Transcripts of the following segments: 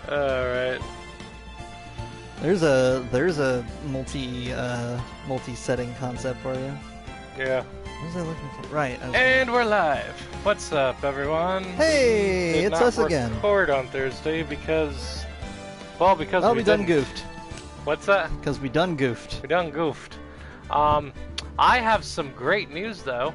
Alright. There's a multi-setting concept for you. Yeah. What was I looking for? Right. And we're live. What's up, everyone? Hey, it's us again. Record on Thursday because, well, because we done goofed. What's that? Because we done goofed. We done goofed. I have some great news though.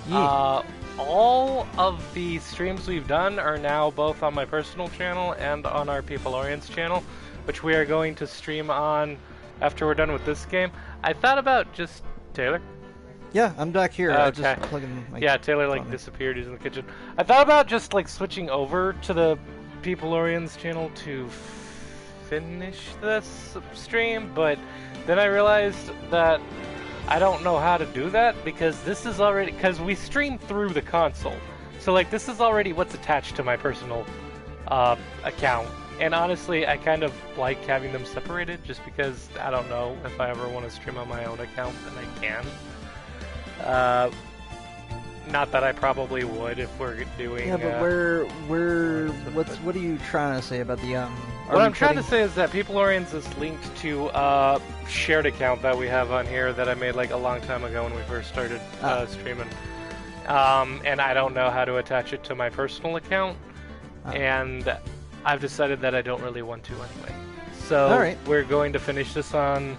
Yeah. All of the streams we've done are now both on my personal channel and on our People Orients channel, which we are going to stream on after we're done with this game. I thought about just Taylor. Yeah, I'm back here. Okay. I just plug in my Taylor like disappeared. He's in the kitchen. I thought about just like switching over to the People Orients channel to finish this stream, but then I realized that I don't know how to do that because this is already, because we stream through the console. So like this is already what's attached to my personal account. And honestly, I kind of like having them separated just because I don't know if I ever want to stream on my own account, then I can. Not that I probably would if we're doing. Yeah, but what are you trying to say about the What I'm trying to say is that People Orients is linked to a shared account that we have on here that I made like a long time ago when we first started streaming. And I don't know how to attach it to my personal account, and I've decided that I don't really want to anyway. So we're going to finish this on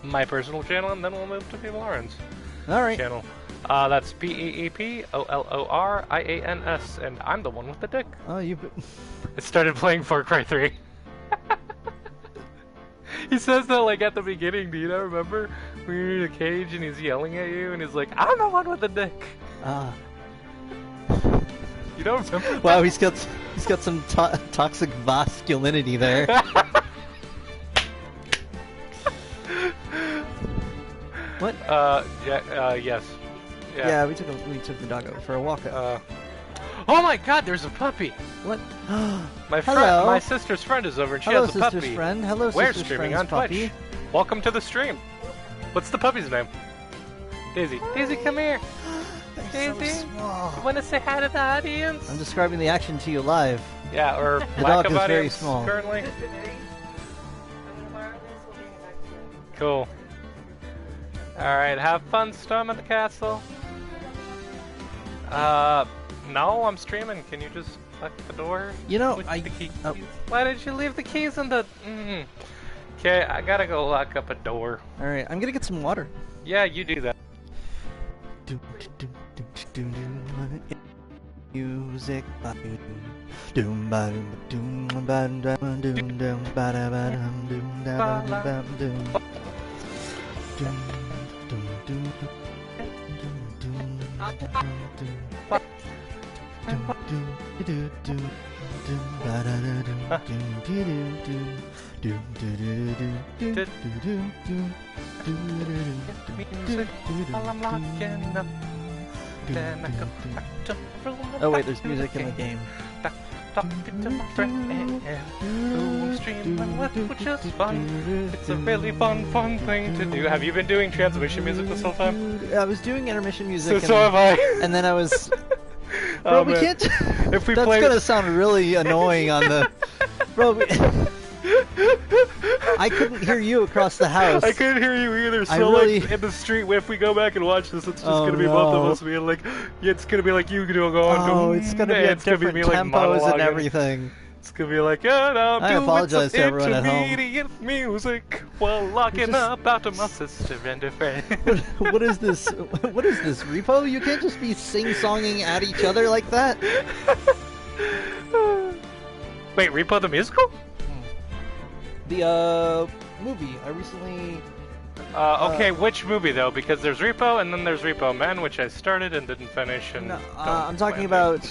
my personal channel, and then we'll move to People Orients. Channel. That's PeopleOrians, and I'm the one with the dick. Oh, you. I started playing Far Cry 3. He says that like at the beginning. Do you not remember when you're in a cage and he's yelling at you and he's like, "I'm the one with the dick." You don't remember? Wow, he's got some toxic masculinity there. What? Yes. Yeah, we took the dog out for a walk. Oh my God, there's a puppy. What? My sister's friend is over and she has a puppy. Friend. Hello, We're sister's streaming friend's on puppy. Twitch. Welcome to the stream. What's the puppy's name? Daisy. Daisy, come here. Daisy, so small. you want to say hi to the audience? I'm describing the action to you live. Yeah, or the lack dog of is audience very small. currently. Cool. Alright, have fun storming the castle. No, I'm streaming. Can you just lock the door? You know, Why did you leave the keys in the... Okay, I gotta go lock up a door. Alright, I'm gonna get some water. Yeah, you do that. Music. Oh wait, there's music in the game. Talking to my friend who I'm streaming with, which is fun. It's a really fun thing to do. Have you been doing transmission music this whole time? I was doing intermission music. So have I. And then I was. Bro, we can't. If we That's play... gonna sound really annoying on the. Bro, I couldn't hear you across the house. I couldn't hear you either. So like in the street, if we go back and watch this, it's just gonna be both of us being like, it's gonna be like you going. Oh, it's gonna be different tempos and everything. It's gonna be like, I'm I apologize to everyone at home. Intermediate music while locking up after my sister and her friend. What is this? What is this, Repo? You can't just be sing-songing at each other like that. Wait, Repo the musical? The movie I recently. Okay, which movie though? Because there's Repo and then there's Repo Man, which I started and didn't finish. And no, I'm talking about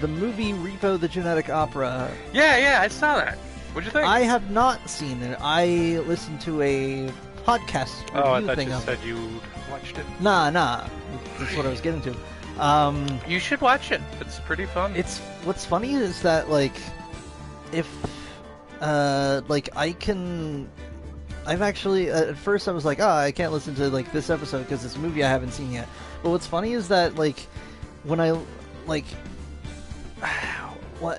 the movie Repo the Genetic Opera. Yeah, I saw that. What'd you think? I have not seen it. I listened to a podcast review I thought thing you of said you watched it. Nah. That's what I was getting to. You should watch it. It's pretty fun. What's funny is that if I've actually at first I was like, I can't listen to this episode because it's a movie I haven't seen yet. But what's funny is that when I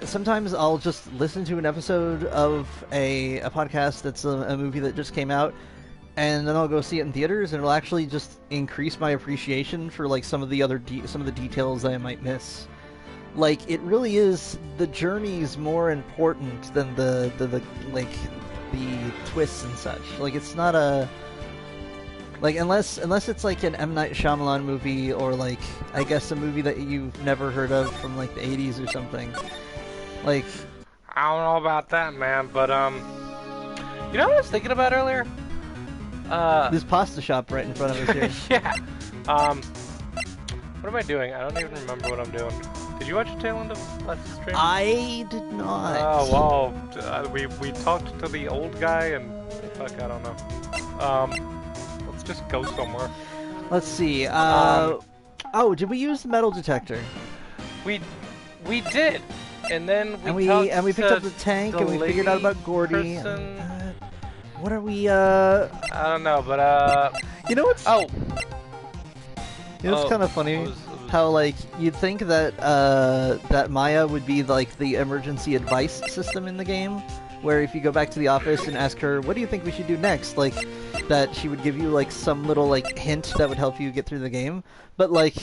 sometimes I'll just listen to an episode of a podcast that's a movie that just came out, and then I'll go see it in theaters, and it'll actually just increase my appreciation for like some of the other some of the details that I might miss. Like, it really is, the journey's more important than the like the twists and such. Like, it's not a like unless it's like an M. Night Shyamalan movie, or like I guess a movie that you've never heard of from like the 80s or something. Like, I don't know about that, man, but you know what I was thinking about earlier? this pasta shop right in front of us here. Yeah. What am I doing? I don't even remember what I'm doing. Did you watch the tail end of last stream? I did not. Oh well, we talked to the old guy and fuck, I don't know. Let's just go somewhere. Let's see. Did we use the metal detector? We did, and then we picked up the tank, and we figured out about Gordy. What are we? I don't know, but you know what's? Oh. You know, it's kind of funny how, like, you'd think that that Maya would be like the emergency advice system in the game, where if you go back to the office and ask her, what do you think we should do next, like, that she would give you like some little like hint that would help you get through the game. But like,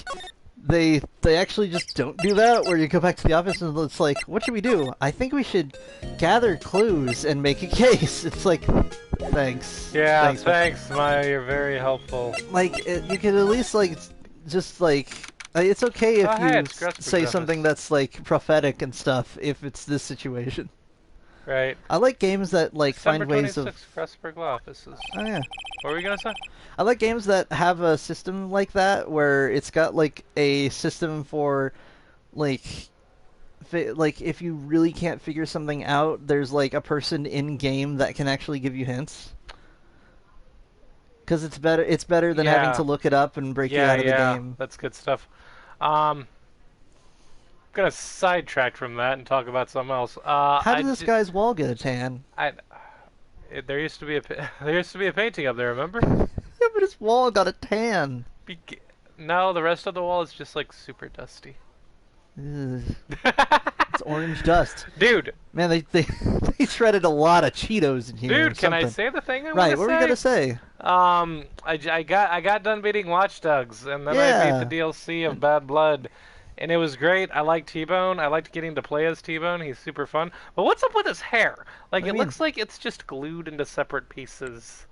they actually just don't do that, where you go back to the office and it's like, what should we do? I think we should gather clues and make a case. It's like, thanks. Yeah, thanks Maya, you're very helpful. Like, you could at least like, just like, it's okay if you say something that's like prophetic and stuff if it's this situation. Right. I like games that like find ways of. Pressburg Law Offices. Oh yeah. What were you gonna say? I like games that have a system like that, where it's got like a system for, like if you really can't figure something out, there's like a person in game that can actually give you hints. Because it's better than having to look it up and break you out of the game. That's good stuff. I'm gonna sidetrack from that and talk about something else. How did this guy's wall get a tan? There used to be a painting up there, remember? Yeah, but his wall got a tan. No, the rest of the wall is just like super dusty. It's orange dust. Dude. Man, they shredded a lot of Cheetos in here. Dude, can I say the thing I want to say? Right, what were you gonna say? I got done beating Watch Dogs, and then I beat the DLC of Bad Blood, and it was great. I like T-Bone. I liked getting to play as T-Bone. He's super fun. But what's up with his hair? Like, it looks like it's just glued into separate pieces.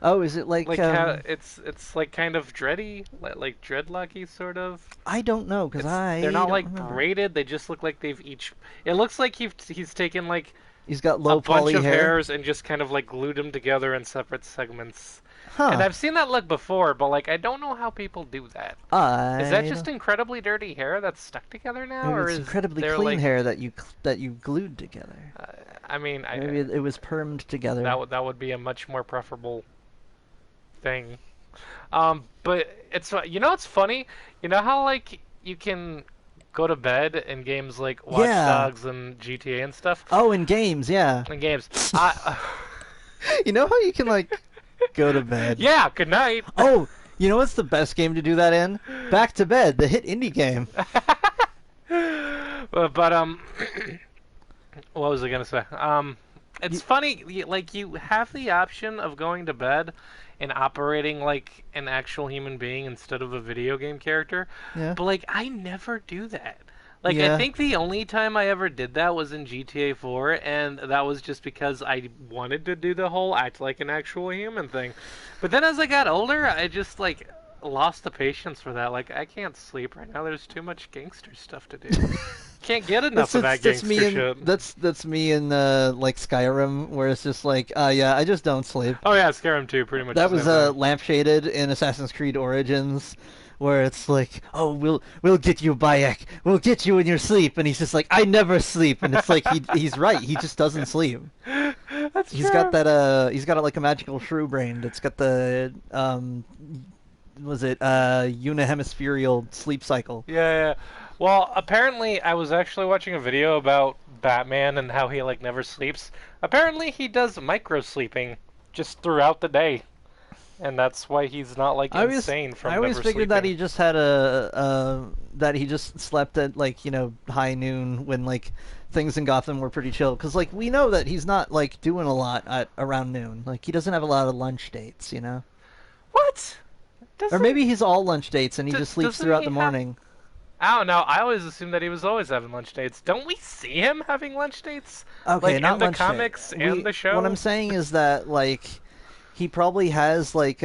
Oh, is it like how it's like kind of dready, like dreadlocky sort of? I don't know, because they're not like braided. They just look like they've each. It looks like he's taken like he's got low a bunch poly of hair. hairs and just kind of like glued them together in separate segments. Huh. And I've seen that look before, but like I don't know how people do that. Is that just incredibly dirty hair that's stuck together now, or it's is incredibly there, cling like, hair that you glued together? I mean, maybe it was permed together. That would be a much more preferable thing. But it's it's funny. You know how like you can go to bed in games like Watch Dogs and GTA and stuff. Oh, in games, yeah. In games, you know how you can like go to bed. Yeah. Good night. Oh, you know what's the best game to do that in? Back to Bed, the hit indie game. But what was I gonna say? It's funny. Like you have the option of going to bed and operating like an actual human being instead of a video game character. Yeah. But like I never do that. Like I think the only time I ever did that was in GTA 4, and that was just because I wanted to do the whole act like an actual human thing. But then as I got older, I just like lost the patience for that. Like I can't sleep right now. There's too much gangster stuff to do. Can't get enough of that gangster shit. That's me in like Skyrim, where it's just like, I just don't sleep. Oh yeah, Skyrim 2, pretty much. That was lampshaded in Assassin's Creed Origins, where it's like, oh, we'll get you, Bayek. We'll get you in your sleep, and he's just like, I never sleep, and it's like he's right. He just doesn't sleep. He's got that he's got like a magical shrew brain that's got the unihemispherial sleep cycle. Yeah. Well, apparently, I was actually watching a video about Batman and how he like never sleeps. Apparently, he does micro sleeping just throughout the day, and that's why he's not like insane from never sleeping. I always figured that he just had that he just slept at like high noon when like things in Gotham were pretty chill. Because, like, we know that he's not, like, doing a lot at around noon. Like, he doesn't have a lot of lunch dates, you know? What? Or maybe he's all lunch dates and he just sleeps doesn't throughout he the morning. I don't know. I always assumed that he was always having lunch dates. Don't we see him having lunch dates? Okay, like not in the lunch comics and the show? What I'm saying is that, like, he probably has, like,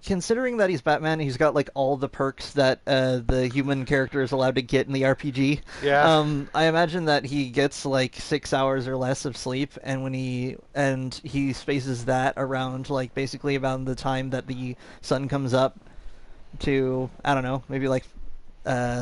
considering that he's Batman, he's got, like, all the perks that the human character is allowed to get in the RPG. Yeah. I imagine that he gets, like, 6 hours or less of sleep, and he spaces that around, like, basically around the time that the sun comes up to, I don't know, maybe, like,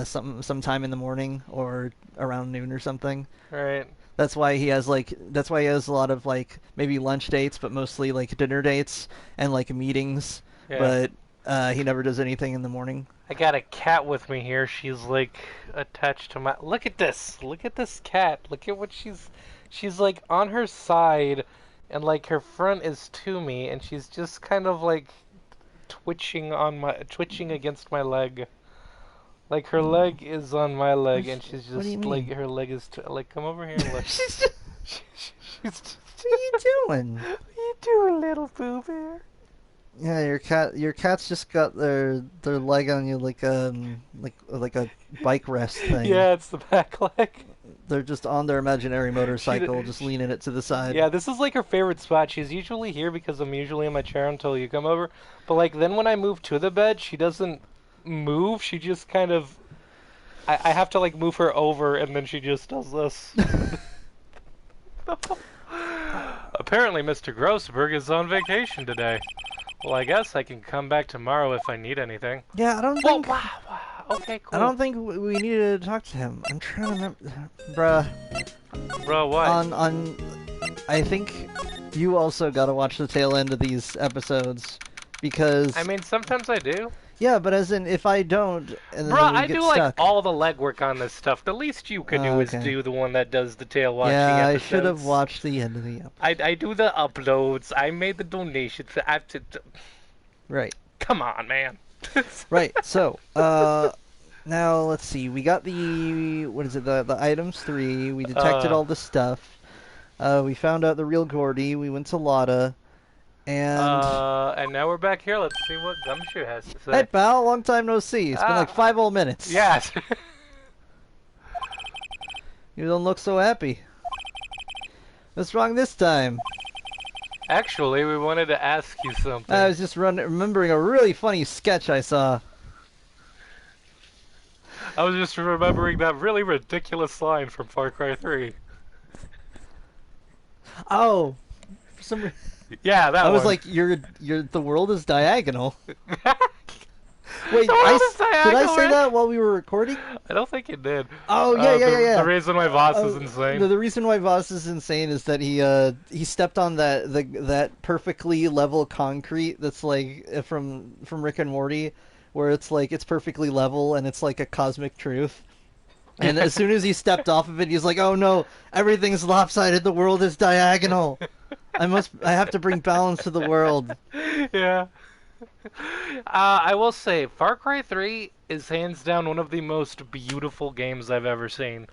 sometime in the morning or around noon or something. Right. That's why he has a lot of, like, maybe lunch dates, but mostly, like, dinner dates and, like, meetings. Yeah. But he never does anything in the morning. I got a cat with me here. She's like attached to my. Look at this. Look at this cat. Look at what she's like on her side, and like her front is to me, and she's just kind of like twitching against my leg. Like her leg is on my leg, and she's What do you just like mean? her leg is like come over here and look. She's just, she's just, what are you doing? what are you doing, little Pooh Bear? Yeah, your cat's just got their leg on you like a bike rest thing. Yeah, it's the back leg. They're just on their imaginary motorcycle, just leaning it to the side. Yeah, this is like her favorite spot. She's usually here because I'm usually in my chair until you come over. But like then when I move to the bed, she doesn't move. She just kind of. I have to like move her over, and then she just does this. Apparently, Mr. Grossberg is on vacation today. Well, I guess I can come back tomorrow if I need anything. Yeah, I don't Whoa, think. wow. Okay, cool. I don't think we needed to talk to him. I'm trying to remember, bruh. Bro, what? I think you also got to watch the tail end of these episodes because. I mean, sometimes I do. Yeah, but as in, if I don't, and then Bro, we I get do stuck. like all the legwork on this stuff. The least you could do is Okay. do the one that does the tail watching Yeah, I episodes. should have watched the end of the episode. I do the uploads. I made the donations. I have to. Right. Come on, man. Right. So, now let's see. We got the items 3. We detected all the stuff. We found out the real Gordy. We went to Lotta. And now we're back here. Let's see what Gumshoe has to say. hey, pal, long time no see. It's been like 5 whole minutes. Yes. You don't look so happy. What's wrong this time? Actually, we wanted to ask you something. I was just remembering a really funny sketch I saw. I was just remembering that really ridiculous line from Far Cry 3. Oh, for some reason. Yeah, that I was one. like, the world is diagonal. Wait, The world is did I diagonal, say Rick. that while we were recording? I don't think it did. Oh, yeah. The reason why Voss is insane. The reason why Voss is insane is that he stepped on that perfectly level concrete that's like from Rick and Morty, where it's like it's perfectly level and it's like a cosmic truth. And as soon as he stepped off of it, he's like, "Oh no, everything's lopsided. The world is diagonal. I have to bring balance to the world." Yeah. I will say, Far Cry 3 is hands down one of the most beautiful games I've ever seen.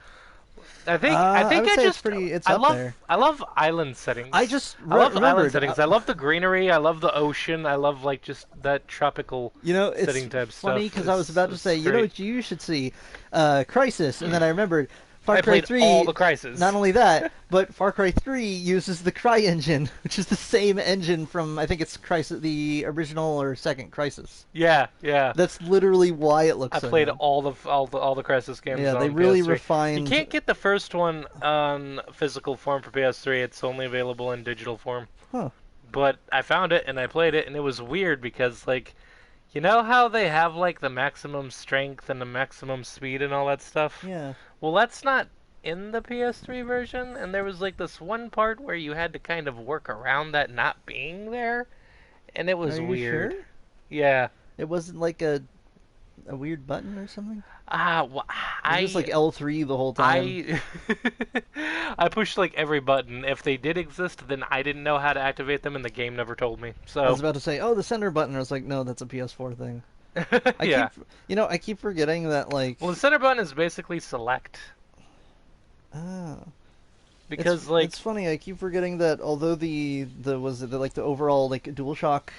I think I would say just it's I up love there. I love island settings. I just I love island remembered. settings. I love the greenery. I love the ocean. I love like just that tropical. You know, it's setting type funny stuff. because I was about to It's say, you know great. what you should see, Crisis, and then I remembered Far I Cry played 3. all the Crysis. Not only that, but Far Cry 3 uses the Cry engine, which is the same engine from I think it's Crisis, the original or second Crisis. Yeah. That's literally why it looks. I so played good. all the Crysis games. Yeah, on they really PS3. refined. You can't get the first one on physical form for PS3. It's only available in digital form. Huh. But I found it and I played it, and it was weird because, like, you know how they have like the maximum strength and the maximum speed and all that stuff? Yeah. Well, that's not in the PS3 version, and there was like this one part where you had to kind of work around that not being there, and it was Are you weird. sure? Yeah. It wasn't like a weird button or something. Well, It was just like L3 the whole time. I pushed like every button. If they did exist, then I didn't know how to activate them, and the game never told me. So I was about to say, oh, the center button. I was like, no, that's a PS4 thing. yeah. I keep forgetting that like. Well, the center button is basically select. Ah. Because It's funny. I keep forgetting that although the overall like DualShock,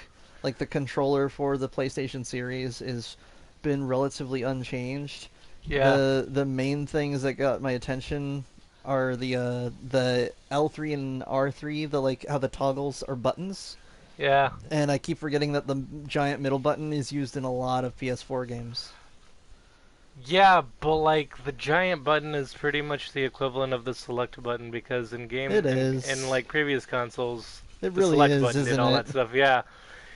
like the controller for the PlayStation series is been relatively unchanged. yeah, The main things that got my attention are the L3 and R3, the like how the toggles are buttons, yeah. and I keep forgetting that the giant middle button is used in a lot of PS4 games. Yeah, but like the giant button is pretty much the equivalent of the select button because It in is. like previous consoles, It the really select is, button did isn't all it? that stuff. Yeah,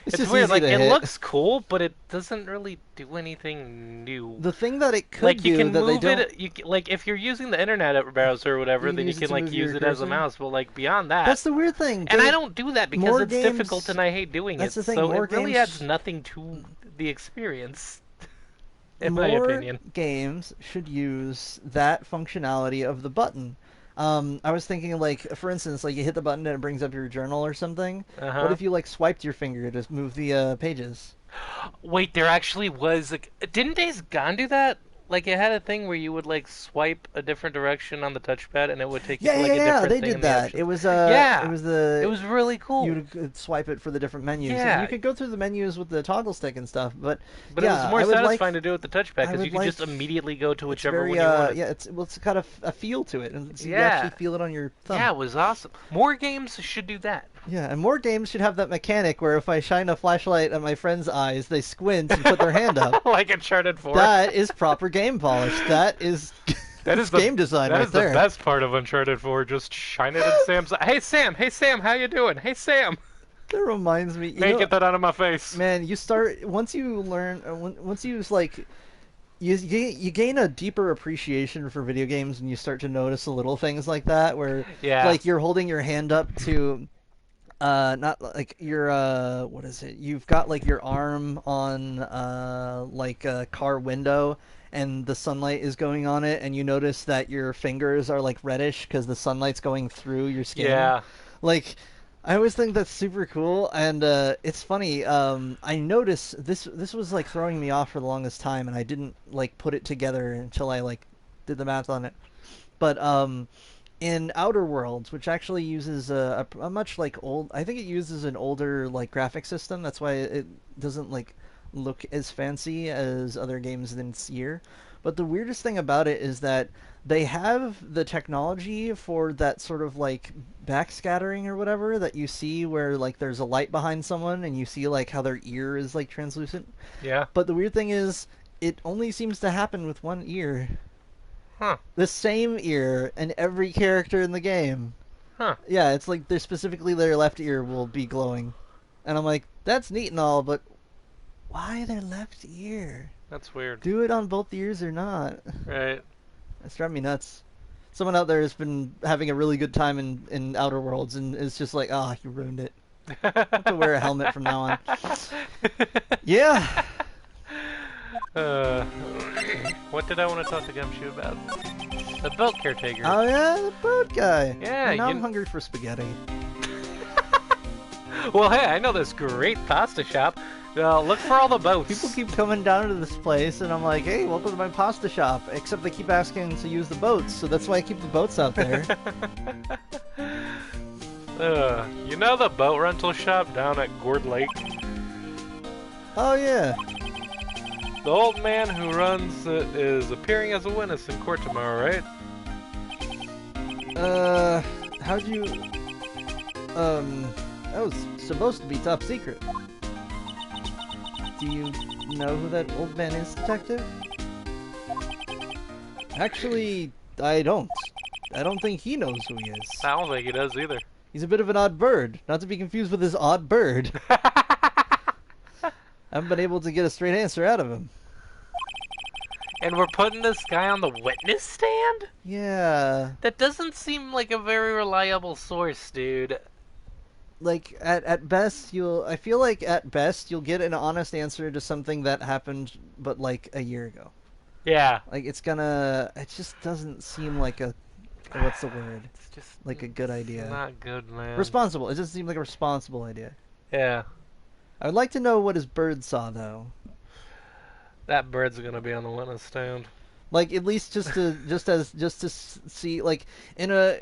It's it's just weird. easy Like to it hit. looks cool, but it doesn't really do anything new. The thing that it could Like you do can that they move don't, it. Like if you're using the internet browser or you whatever, can then you use it can to like move your use it as a cursor. mouse. But like beyond that, That's the weird thing. and I don't do that because More it's difficult games. and I hate doing That's it. the thing. So it really adds nothing to the experience, in my More opinion. games should use that functionality of the button. I was thinking, like, for instance, like you hit the button and it brings up your journal or something. Uh What huh. if you like swiped your finger to move the pages? Wait, there actually was like, didn't Days Gone do that? Like it had a thing where you would like swipe a different direction on the touchpad and it would take you Yeah, to yeah, like a yeah. different They thing did in the that. options. It Yeah, was it the was really you cool. would swipe it for the different menus, and you Yeah, could go through the menus with the toggle stick and stuff. But but it was yeah, more satisfying to do with the touchpad I because you would could like. just immediately go to It's whichever very one you wanted. yeah. It's got a feel to it, and you actually Yeah, feel it on your thumb. yeah, it was awesome. More games should do that. Yeah, and more games should have that mechanic where if I shine a flashlight at my friend's eyes, they squint and put their hand up. Like Uncharted 4. That is proper game polish. That is That that's is the game design that right is the there. best part of Uncharted 4. Just shine it in Sam's. Hey Sam, how you doing? Hey Sam, That reminds me, man, get that out of my face. man, you start once you learn once you like you gain a deeper appreciation for video games and you start to notice the little things like that where Yeah, like you're holding your hand up to not like your what is it, you've got like your arm on like a car window and the sunlight is going on it and you notice that your fingers are like reddish because the sunlight's going through your skin. yeah. Like, I always think that's super cool, and it's funny. I noticed this was like throwing me off for the longest time, and I didn't like put it together until I like did the math on it. But in Outer Worlds, which actually uses a much like old, I think it uses an older like graphic system. That's why it doesn't like look as fancy as other games in its year. But the weirdest thing about it is that they have the technology for that sort of like backscattering or whatever that you see where like there's a light behind someone and you see like how their ear is like translucent. Yeah. But the weird thing is it only seems to happen with one ear. Huh. The same ear in every character in the game. Huh. Yeah, it's like they're specifically their left ear will be glowing. And I'm like, that's neat and all, but why their left ear? That's weird. Do it on both ears or not. Right. That's driving me nuts. Someone out there has been having a really good time in Outer Worlds and is just like, ah, you ruined it. I have to wear a helmet from now on. Yeah. Uh, what did I want to talk to Gumshoe about? The belt caretaker. Oh yeah, the boat guy. Yeah, Now you- I'm hungry for spaghetti. Well, hey, I know this great pasta shop. Look for all the boats. People keep coming down to this place, and I'm like, hey, welcome to my pasta shop. Except they keep asking to use the boats, so that's why I keep the boats out there. You know the boat rental shop down at Gourd Lake? Oh yeah. The old man who runs it is appearing as a witness in court tomorrow, right? How'd you... that was supposed to be top secret. Do you know who that old man is, Detective? Actually, I don't. I don't think he knows who he is. I don't think he does either. He's a bit of an odd bird, not to be confused with his odd bird. I haven't been able to get a straight answer out of him. And we're putting this guy on the witness stand? Yeah. That doesn't seem like a very reliable source, dude. Like, at best, I feel like at best, you'll get an honest answer to something that happened, but like a year ago. Yeah. Like, it just doesn't seem like what's the word? It's just Like a good idea. not good, man. Responsible. It doesn't seem like a responsible idea. Yeah. I would like to know what his bird saw, though. That bird's gonna be on the witness stand. Like at least just to see like in a.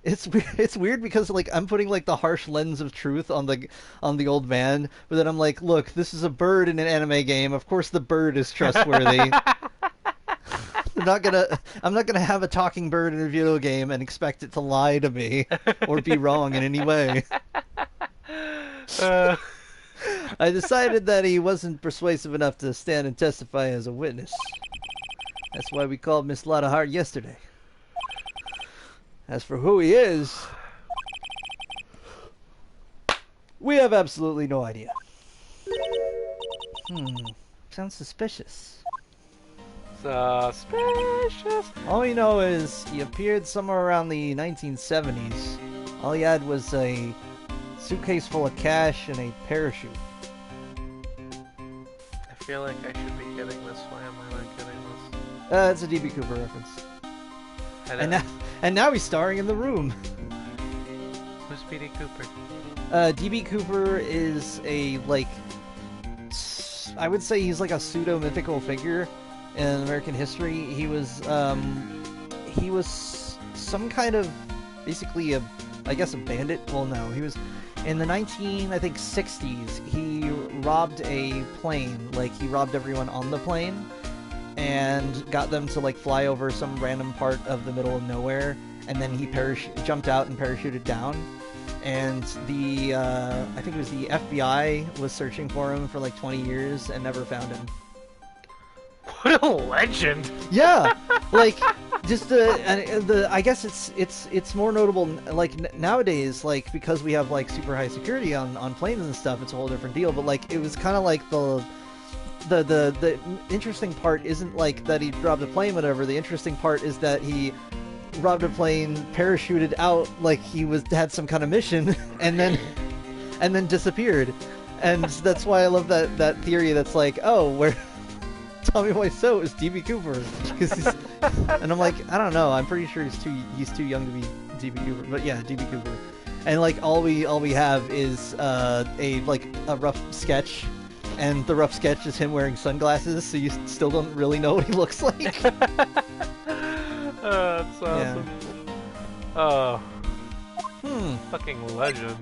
It's weird because like I'm putting like the harsh lens of truth on the old man, but then I'm like, look, this is a bird in an anime game. Of course, the bird is trustworthy. I'm not gonna have a talking bird in a video game and expect it to lie to me or be wrong in any way. Uh, I decided that he wasn't persuasive enough to stand and testify as a witness. That's why we called Miss Lotta Hart yesterday. As for who he is, we have absolutely no idea. Sounds suspicious. Suspicious. All we know is he appeared somewhere around the 1970s. All he had was a suitcase full of cash and a parachute. I feel like I should be getting this. Why am I not getting this? It's a D.B. Cooper reference. I And now he's starring in The Room. Who's P.D. Cooper? D.B. Cooper is a, like, I would say he's like a pseudo-mythical figure in American history. He was some kind of, basically I guess a bandit. Well, no, he was, in the 60s, he robbed a plane. Like, he robbed everyone on the plane and got them to like fly over some random part of the middle of nowhere, and then he jumped out and parachuted down, and the I think it was the FBI was searching for him for like 20 years and never found him. What a legend! Yeah, like just I guess it's more notable like nowadays, like because we have like super high security on planes and stuff. It's a whole different deal. But like it was kind of like the interesting part isn't like that he robbed a plane, whatever. The interesting part is that he robbed a plane, parachuted out like he had some kind of mission, and then disappeared. And that's why I love that theory. That's like, oh, where Tommy Wiseau is D.B. Cooper, and I'm like, I don't know. I'm pretty sure he's too young to be D.B. Cooper, but yeah, D.B. Cooper. And like all we have is a rough sketch. And the rough sketch is him wearing sunglasses, so you still don't really know what he looks like. That's awesome. Yeah. Fucking legend.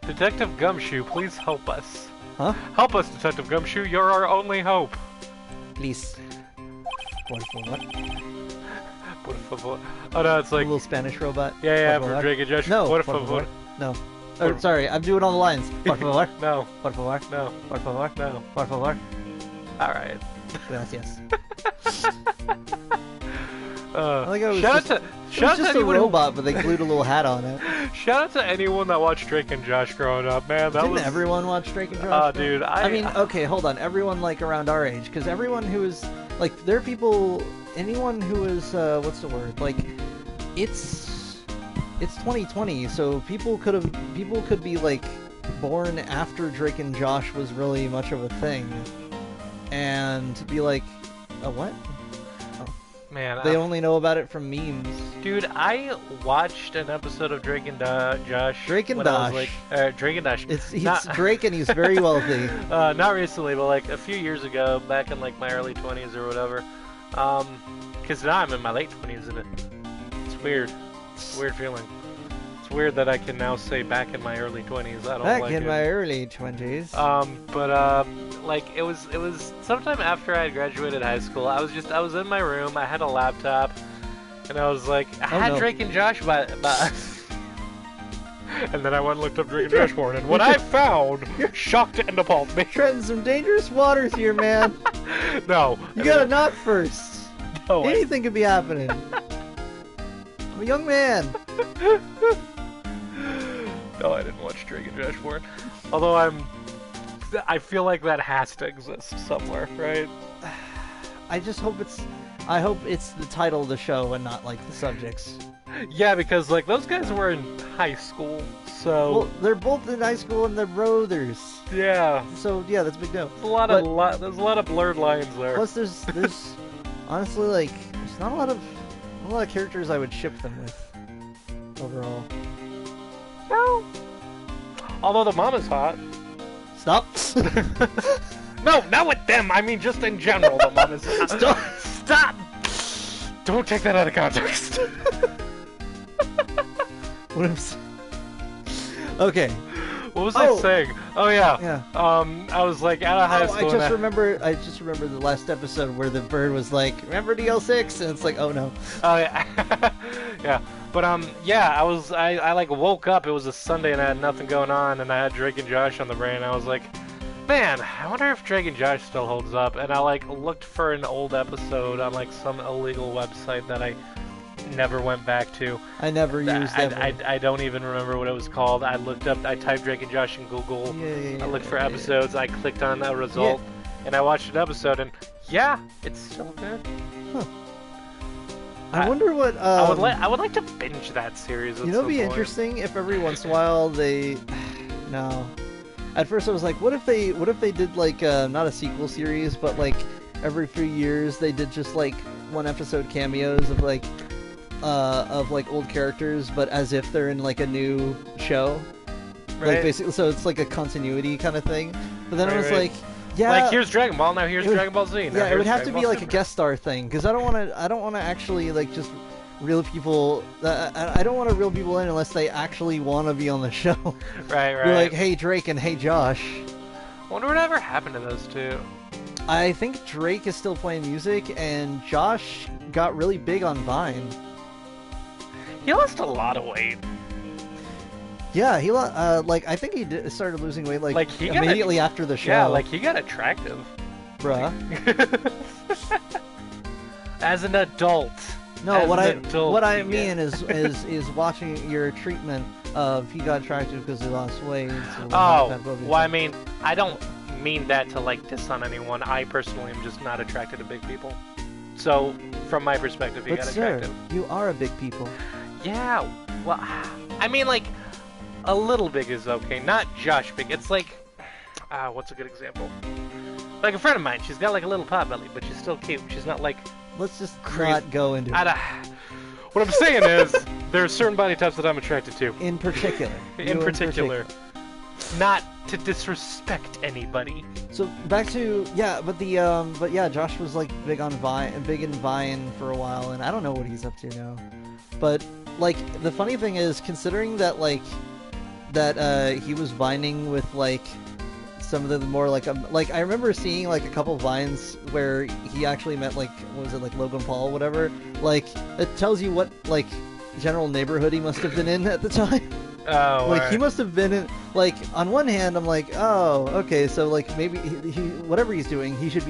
Detective Gumshoe, please help us. Huh? Help us, Detective Gumshoe. You're our only hope. Please. Por favor. Por favor. Oh no, it's like a little Spanish robot. Yeah, for Drake and Josh. No. Por favor. favor. No. Oh, sorry, I'm doing all the lines. Por favor. No. Por favor. No. Por favor. No. Por favor. Alright. Gracias. Shout out to a robot, but they glued a little hat on it. Shout out to anyone that watched Drake and Josh growing up, man. Didn't everyone watch Drake and Josh? Oh, dude. I mean, okay, hold on. Everyone like around our age, because everyone who is like, there are people. Anyone who is what's the word? Like, it's 2020, so people could be like born after Drake and Josh was really much of a thing, and be like, what? Man, they only know about it from memes. Dude, I watched an episode of Drake and Josh. Drake and Josh. Drake and Josh. He's Drake and he's very wealthy. Not recently, but like a few years ago, back in like my early 20s or whatever. Because now I'm in my late 20s and it's weird. It's a weird feeling. It's weird that I can now say back in my early 20s. I don't like it. Back in my early 20s. Like it was sometime after I had graduated high school. I was in my room. I had a laptop, and I was like, I had Drake and Josh by and then I went and looked up Drake and Josh porn, and what I found shocked and appalled me. Treading some dangerous waters here, man. No, you gotta knock first. No, anything could be happening. I'm a young man. No, I didn't watch Drake and Josh porn. Although I feel like that has to exist somewhere, right? I hope it's the title of the show and not like the subjects. Yeah, because like those guys were in high school, so well, they're both in high school and they're brothers. Yeah. So yeah, that's a big deal. There's a lot of blurred lines there. Plus, there's honestly like there's not a lot of characters I would ship them with overall. No. Although the mom is hot. Stop. No, not with them. I mean, just in general. The mom is. Stop! Don't take that out of context. What am Okay. What was I saying? Oh yeah. Yeah. I was like out of high school. I just remember the last episode where the bird was like, "Remember DL6?" And it's like, "Oh no." Oh yeah. Yeah. But yeah, I like woke up. It was a Sunday and I had nothing going on, and I had Drake and Josh on the brain. And I was like, man, I wonder if Drake and Josh still holds up. And I like looked for an old episode on like some illegal website that I never went back to. I never used that. I don't even remember what it was called. I typed Drake and Josh in Google. I looked for episodes. I clicked on a result, and I watched an episode, and yeah, it's still good. Huh. I wonder what. I would like to binge that series. You know, it'd be interesting if every once in a while they. No. At first, I was like, what if they did like not a sequel series, but like every few years they did just like one episode cameos of like old characters, but as if they're in like a new show. Right. Like basically, so it's like a continuity kind of thing. But then I was right. like, yeah, like here's Dragon Ball, now here's Dragon Ball Z. Yeah, it would have to be like a guest star thing, because I don't want to actually like just reel people. I don't want to reel people in unless they actually want to be on the show. Right. You're like, hey Drake and hey Josh. I wonder whatever happened to those two. I think Drake is still playing music, and Josh got really big on Vine. He lost a lot of weight. Yeah, he I think he started losing weight like he immediately after the show. Yeah, like he got attractive. Bruh. As an adult. No, what I mean is watching your treatment of he got attractive because he lost weight. So well, I mean, I don't mean that to like diss on anyone. I personally am just not attracted to big people. So, from my perspective, he got attractive. You are a big people. Yeah, well, I mean, like, a little big is okay. Not Josh big. It's like, what's a good example? Like a friend of mine, she's got like a little pot belly, but she's still cute. She's not like... Let's just not go into it. What I'm saying is, there are certain body types that I'm attracted to. In particular. In particular. Not to disrespect anybody. So back to but yeah, Josh was like big in Vine for a while, and I don't know what he's up to now. But like the funny thing is, considering that he was vining with like some of the more like I remember seeing like a couple vines where he actually met like what was it, like Logan Paul or whatever. Like it tells you what like general neighborhood he must have been in at the time. Oh, like right. He must have been in, like, on one hand I'm like, oh, okay, so like maybe he whatever he's doing he should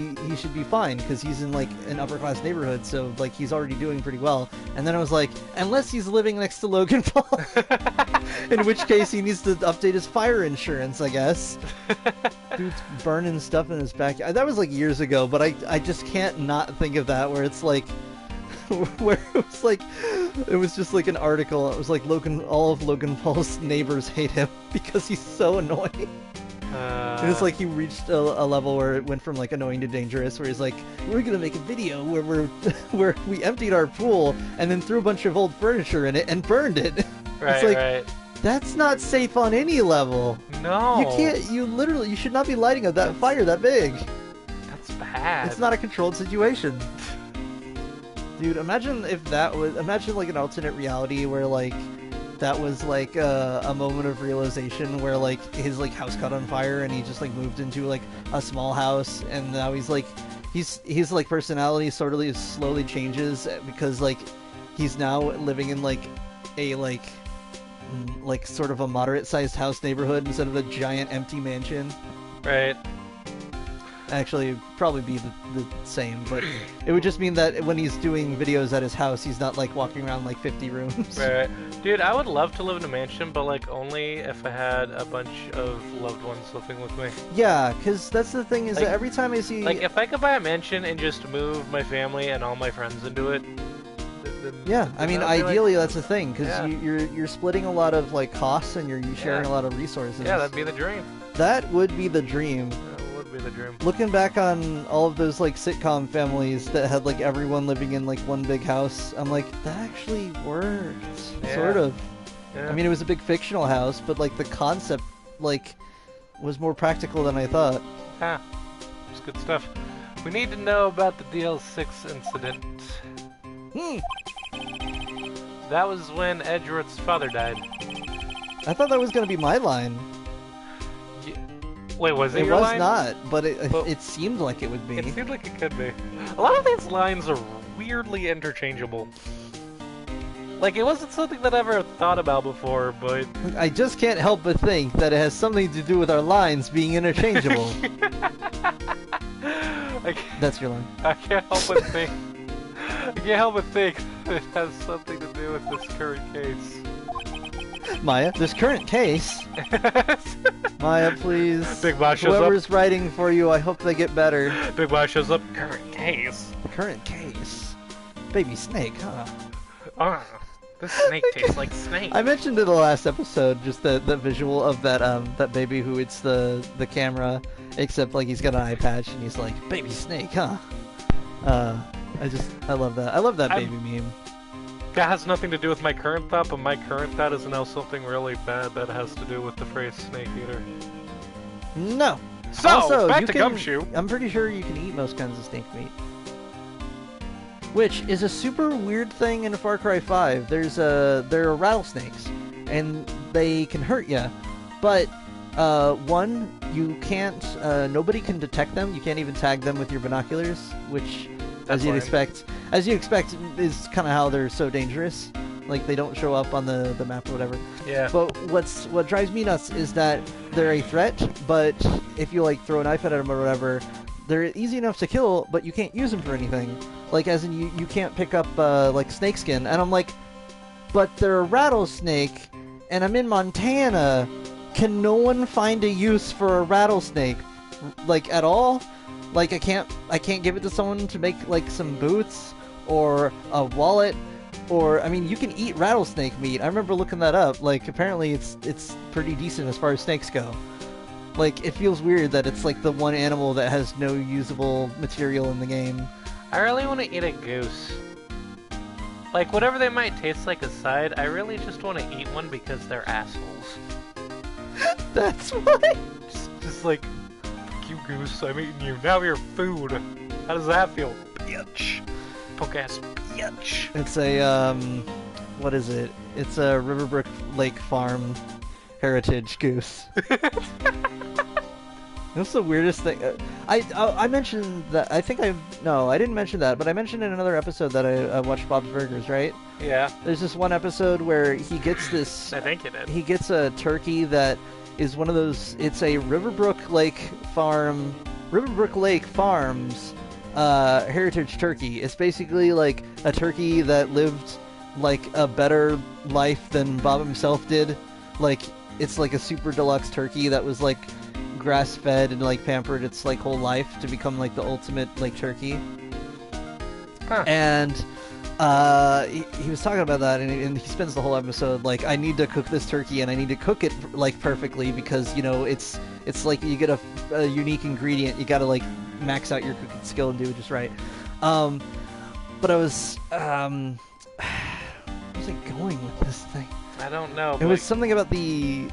be fine because he's in like an upper class neighborhood, so like he's already doing pretty well. And then I was like, unless he's living next to Logan Paul, in which case he needs to update his fire insurance, I guess. Dude's burning stuff in his backyard. That was like years ago, but I just can't not think of that where it's like where it was just like an article. It was like all of Logan Paul's neighbors hate him because he's so annoying. It was like he reached a level where it went from like annoying to dangerous, where he's like, we're gonna make a video where we emptied our pool and then threw a bunch of old furniture in it and burned it. Right, it's like, right. That's not safe on any level. No. You should not be lighting up that fire that big. That's bad. It's not a controlled situation. Dude, imagine like an alternate reality where like that was like a moment of realization where like his like house caught on fire and he just like moved into like a small house, and now he's like his like personality sort of slowly changes because like he's now living in like a like sort of a moderate sized house neighborhood instead of a giant empty mansion. Right. Actually, it'd probably be the same, but it would just mean that when he's doing videos at his house, he's not like walking around like 50 rooms. Right. Dude, I would love to live in a mansion, but like only if I had a bunch of loved ones living with me. Yeah, because that's the thing is like, that every time I see... Like, if I could buy a mansion and just move my family and all my friends into it... Yeah, I mean, ideally that's the thing, because you're splitting a lot of like costs and you're sharing a lot of resources. Yeah, that'd be the dream. That would be the dream. Be the dream. Looking back on all of those like sitcom families that had like everyone living in like one big house, I'm like, that actually worked. Sort of. Yeah. I mean, it was a big fictional house, but like the concept like was more practical than I thought. Huh. It's good stuff. We need to know about the DL6 incident. That was when Edgeworth's father died. I thought that was going to be my line. Wait, was it It your was line? not, but it seemed like it would be. It seemed like it could be. A lot of these lines are weirdly interchangeable. Like, it wasn't something that I ever thought about before, but... I just can't help but think that it has something to do with our lines being interchangeable. That's your line. I can't help but think... I can't help but think it has something to do with this current case. Maya, this current case... Maya, please. Big Boss shows Whoever's up. writing for you, I hope they get better. Big Boss shows up. Current case. Current case. Baby snake, huh? This snake tastes like snake. I mentioned in the last episode just the visual of that baby who eats the camera, except like he's got an eye patch and he's like, baby snake, huh? I love that. I love that baby meme. That has nothing to do with my current thought, but my current thought is now something really bad that has to do with the phrase snake eater. No. So, also, back to Gumshoe. I'm pretty sure you can eat most kinds of snake meat. Which is a super weird thing in Far Cry 5. There are rattlesnakes, and they can hurt you. But, one, you can't, nobody can detect them. You can't even tag them with your binoculars, which, as you'd expect, is kind of how they're so dangerous. Like, they don't show up on the map or whatever. Yeah. But what drives me nuts is that they're a threat, but if you, like, throw a knife at them or whatever, they're easy enough to kill, but you can't use them for anything. Like, as in, you can't pick up, like, snakeskin. And I'm like, but they're a rattlesnake, and I'm in Montana. Can no one find a use for a rattlesnake? Like, at all? Like, I can't give it to someone to make, like, some boots? Or a wallet? Or, I mean, you can eat rattlesnake meat. I remember looking that up. Like, apparently it's pretty decent as far as snakes go. Like, it feels weird that it's, like, the one animal that has no usable material in the game. I really want to eat a goose. Like, whatever they might taste like aside, I really just want to eat one because they're assholes. That's why? Just like, fuck you, goose, I'm eating you. Now you're food. How does that feel? Bitch. Punk ass bitch. It's a, what is it? It's a Riverbrook Lake Farm heritage goose. That's the weirdest thing. I mentioned that. I didn't mention that, but I mentioned in another episode that I watched Bob's Burgers, right? Yeah. There's this one episode where he gets this. I think you did. He gets a turkey that is one of those. It's a Riverbrook Lake Farms heritage turkey. It's basically like a turkey that lived like a better life than Bob himself did. Like, it's like a super deluxe turkey that was like grass-fed and like pampered its like whole life to become like the ultimate like turkey. Huh. And he was talking about that, and he spends the whole episode like, I need to cook this turkey and I need to cook it like perfectly because, you know, it's like you get a unique ingredient, you gotta like max out your cooking skill and do it just right. But I was where's it going with this thing? I don't know. It was something about the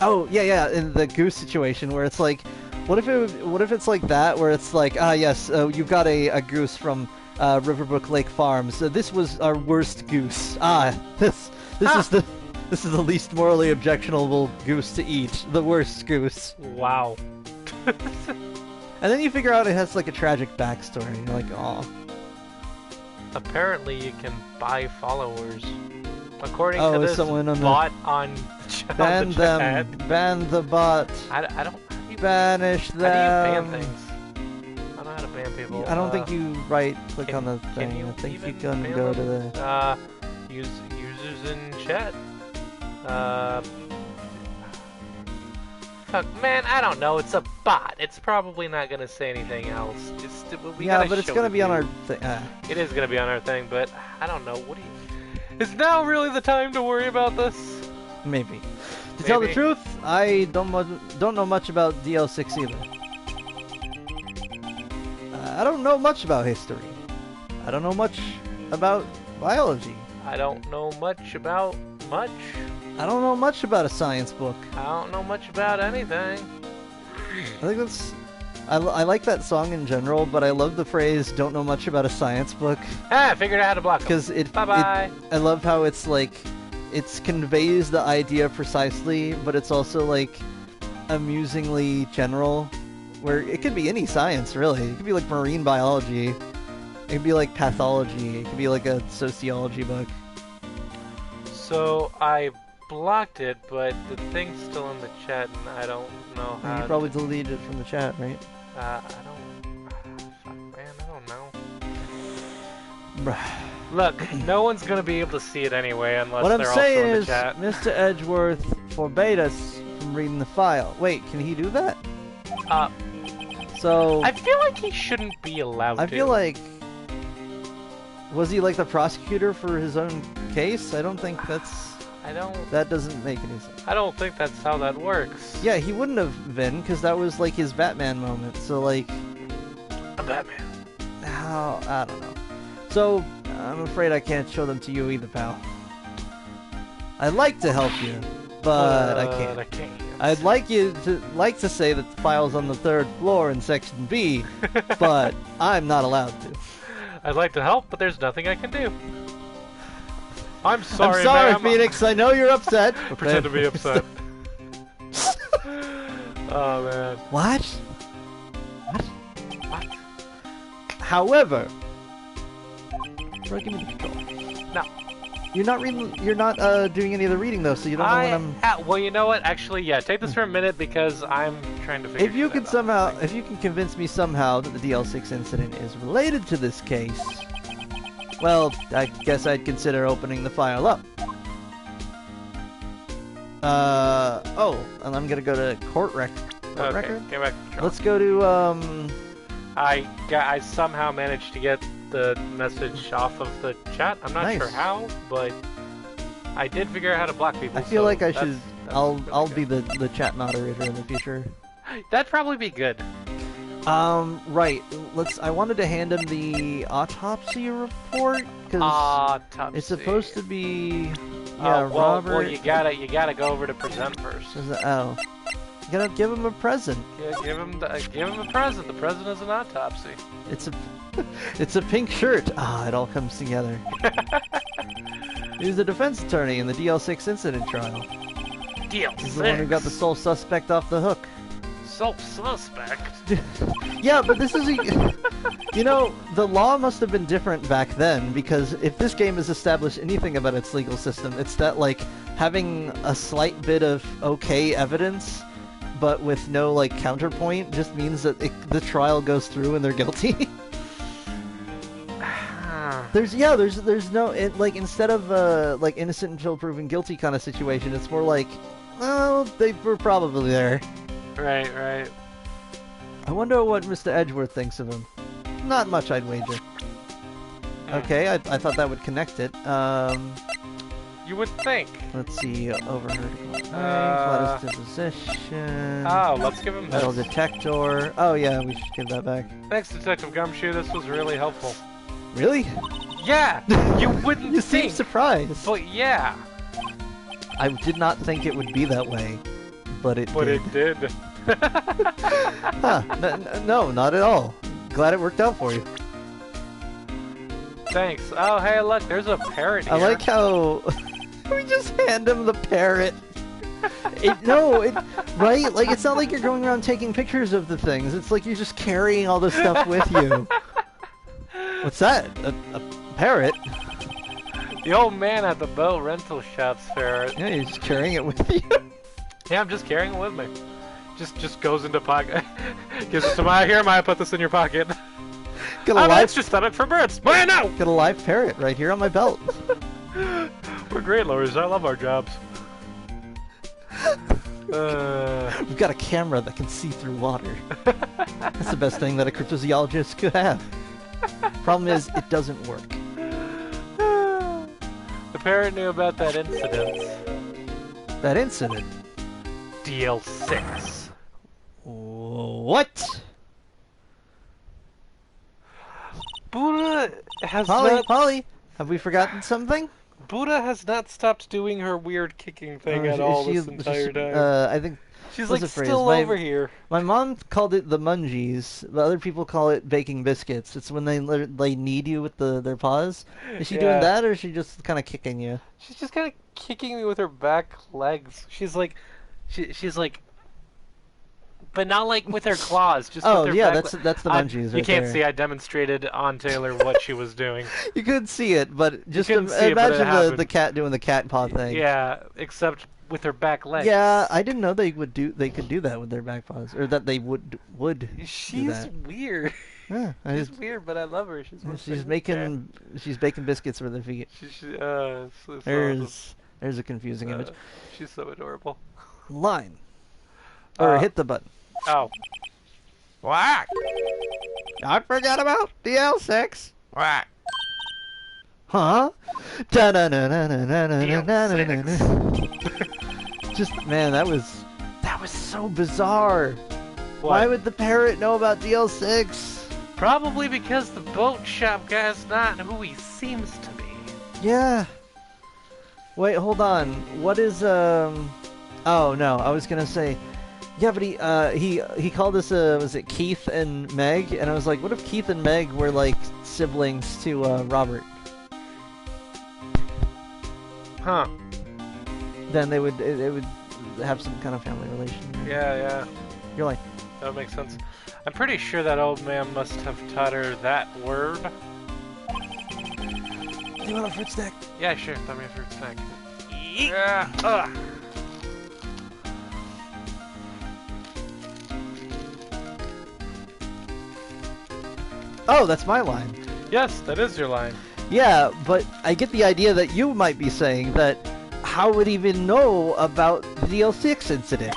oh yeah, in the goose situation where it's like, what if it's like that, where it's like, yes, you've got a goose from Riverbrook Lake Farms. This was our worst goose. This is the least morally objectionable goose to eat. The worst goose. Wow. And then you figure out it has like a tragic backstory. You're like, oh. Apparently, you can buy followers. According to this someone on bot on ban the them. chat. Ban the bot. I don't. Banish them. How do you ban things? I don't know how to ban people. I don't think you click on the thing. Can you I think you even can ban go them? to the. Users in chat. Fuck, man, I don't know. It's a bot. It's probably not gonna say anything else. But it's gonna be on our thing. It is gonna be on our thing, but I don't know. What do you? Is now really the time to worry about this? Maybe. To tell the truth, I don't know much about DL6 either. I don't know much about history. I don't know much about biology. I don't know much about much. I don't know much about a science book. I don't know much about anything. I think that's I like that song in general, but I love the phrase "don't know much about a science book" Ah, I figured out how to block them. because Bye-bye. I love how it's like it conveys the idea precisely, but it's also like amusingly general, where it could be any science really. It could be like marine biology, it could be like pathology, it could be like a sociology book. So I blocked it, but the thing's still in the chat, and I don't know how. You probably deleted it from the chat, right? I don't. Fuck, man, I don't know. Bruh. Look, no one's gonna be able to see it anyway unless What I'm they're also saying in the is, chat. Mr. Edgeworth forbade us from reading the file. Wait, can he do that? So I feel like he shouldn't be allowed to. I feel like, was he like the prosecutor for his own case? I don't think that doesn't make any sense. I don't think that's how that works. Yeah, he wouldn't have been, because that was like his Batman moment. So like, A Batman. how, I don't know. So I'm afraid I can't show them to you either, pal. I'd like to help you, but I can't. I'd like to say that the file's on the 3rd floor in section B, but I'm not allowed to. I'd like to help, but there's nothing I can do. I'm sorry, I'm sorry, ma'am. Phoenix. I know you're upset. Pretend to be upset. Oh man. What? What? However, bro, give me the control. No. You're not reading. You're not doing any of the reading though, so you don't know when I'm. Well, you know what? Actually, yeah. Take this for a minute because I'm trying to figure. If you shit can out. somehow, if you can convince me somehow that the DL6 incident is related to this case, well, I guess I'd consider opening the file up. Oh, and I'm gonna go to court record. Okay, get back to control. Let's go to I somehow managed to get the message off of the chat. I'm not Nice. sure how, but I did figure out how to block people. I feel so like I that's- should. that's I'll really be good. the chat moderator in the future. That'd probably be good. Right. I wanted to hand him the autopsy report because Autopsy. it's supposed to be. Yeah, well, Robert. you gotta go over to present first. Oh, you gotta give him a present. Yeah, give him a present. The present is an autopsy. It's a, it's a pink shirt. Ah, it all comes together. He's the defense attorney in the DL6 incident trial. Deal. He's the one who got the sole suspect off the hook. Sole suspect. Yeah, but this is you know, the law must have been different back then, because if this game has established anything about its legal system, it's that, like, having a slight bit of okay evidence, but with no, like, counterpoint, just means that the trial goes through and they're guilty. There's no, like, instead of, like, innocent until proven guilty kind of situation, it's more like, well, they were probably there. Right. I wonder what Mr. Edgeworth thinks of him. Not much, I'd wager. Okay, I thought that would connect it. You would think. Let's see, overheard lattice deposition. Oh, let's give him Metal this. detector. Oh yeah, we should give that back. Thanks, Detective Gumshoe. This was really helpful. Really? Yeah, you wouldn't You seem think, surprised. but yeah. I did not think it would be that way, but it But did. it did. Huh, no, not at all. Glad it worked out for you. Thanks. Oh, hey, look, there's a parrot here. I like how we just hand him the parrot. Right? Like, it's not like you're going around taking pictures of the things. It's like you're just carrying all this stuff with you. What's that? A parrot? The old man at the boat rental shop's ferret. Yeah, you're just carrying it with you. Yeah, I'm just carrying it with me. Just goes into pocket. Gives it to Maya. Here, Maya, put this in your pocket. Got Oh, that's just fed it for birds. Maya, no! Got a live parrot right here on my belt. We're great lawyers. I love our jobs. We've got a camera that can see through water. That's the best thing that a cryptozoologist could have. Problem is, it doesn't work. The parrot knew about that incident. That incident. DL6. What? Buddha has Polly, have we forgotten something? Buddha has not stopped doing her weird kicking thing at all this entire time. I think She's what's like the phrase? still over here. My mom called it the mungies, but other people call it baking biscuits. It's when they knead you with their paws. Is she doing Yeah. that, or is she just kind of kicking you? She's just kind of kicking me with her back legs. She's like, she's like, but not like with her claws. Just Oh with her yeah, back that's the mungies. You Right can't there. see. I demonstrated on Taylor what she was doing. You couldn't see it, but just couldn't see it, but it imagine happened. the cat doing the cat paw thing. Yeah, except with her back legs. Yeah, I didn't know they could do that with their back paws, or that they would do She's that. weird. Yeah, She's weird, but I love her. she's baking biscuits with her feet. There's a confusing image. She's so adorable. Line. Or hit the button. Oh. Whack! I forgot about DL6. Whack! Huh? Just man, that was so bizarre. What? Why would the parrot know about DL6? Probably because the boat shop guy's not who he seems to be. Yeah. Wait, hold on. What is Oh no, I was gonna say. Yeah, but he called us was it Keith and Meg? And I was like, what if Keith and Meg were like siblings to Robert? Huh. Then it would have some kind of family relation. Yeah. You're like, That would make sense. I'm pretty sure that old man must have taught her that word. you want a fruit snack? Yeah, sure. Throw me a fruit snack. Yeah. Ugh. Oh, that's my line. Yes, that is your line. Yeah, but I get the idea that you might be saying that how would he even know about the DL6 incident?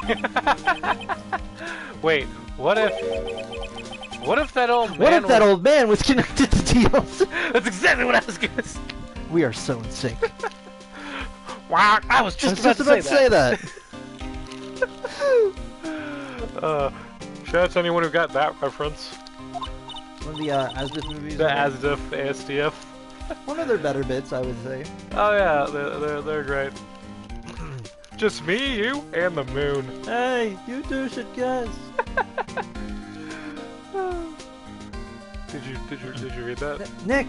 Wait, what if that old man What if that old man was connected to DL6? That's exactly what I was gonna say. We are so in sync. Wow, I was just about to say that. Shout out to anyone who got that reference. One of the Asdif movies. The ASDF, ASDF. One of their better bits, I would say. Oh yeah, they're great. Just me, you, and the moon. Hey, you two should guess. Did you read that? Nick,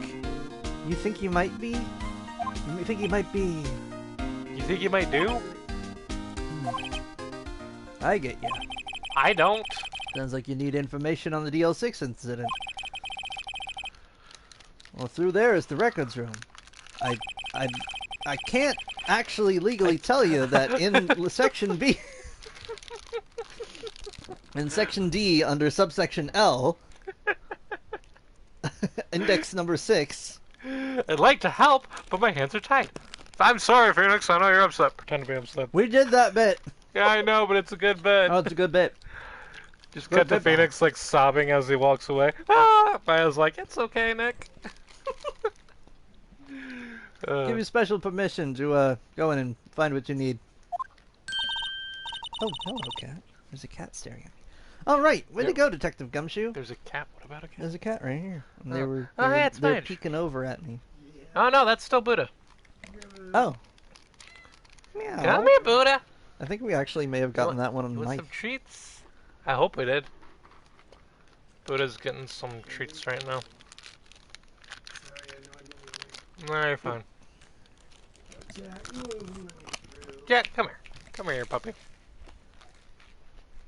you think you might be? You think you might be? You think you might do? I get you. I don't. Sounds like you need information on the DL6 incident. Well, through there is the records room. I can't actually legally tell you that in section B, in section D under subsection L, index number 6. I'd like to help, but my hands are tied. I'm sorry, Phoenix. I know you're upset. Pretend to be upset. We did that bit. Yeah, I know, but it's a good bit. Oh, it's a good bit. Just cut to Phoenix like sobbing as he walks away. Ah! Maya's like, it's okay, Nick. Give you special permission to go in and find what you need. Oh, hello, cat. There's a cat staring at me. All right, way to go, Detective Gumshoe. There's a cat. What about a cat? There's a cat right here. And It's they're fine. peeking over at me. Oh no, that's still Buddha. Oh. Meow. Come here, Buddha. I think we actually may have gotten that one on You the want mic. some treats? I hope we did. Buddha's getting some treats right now. Alright, fine. Jack, come here. Come here, puppy.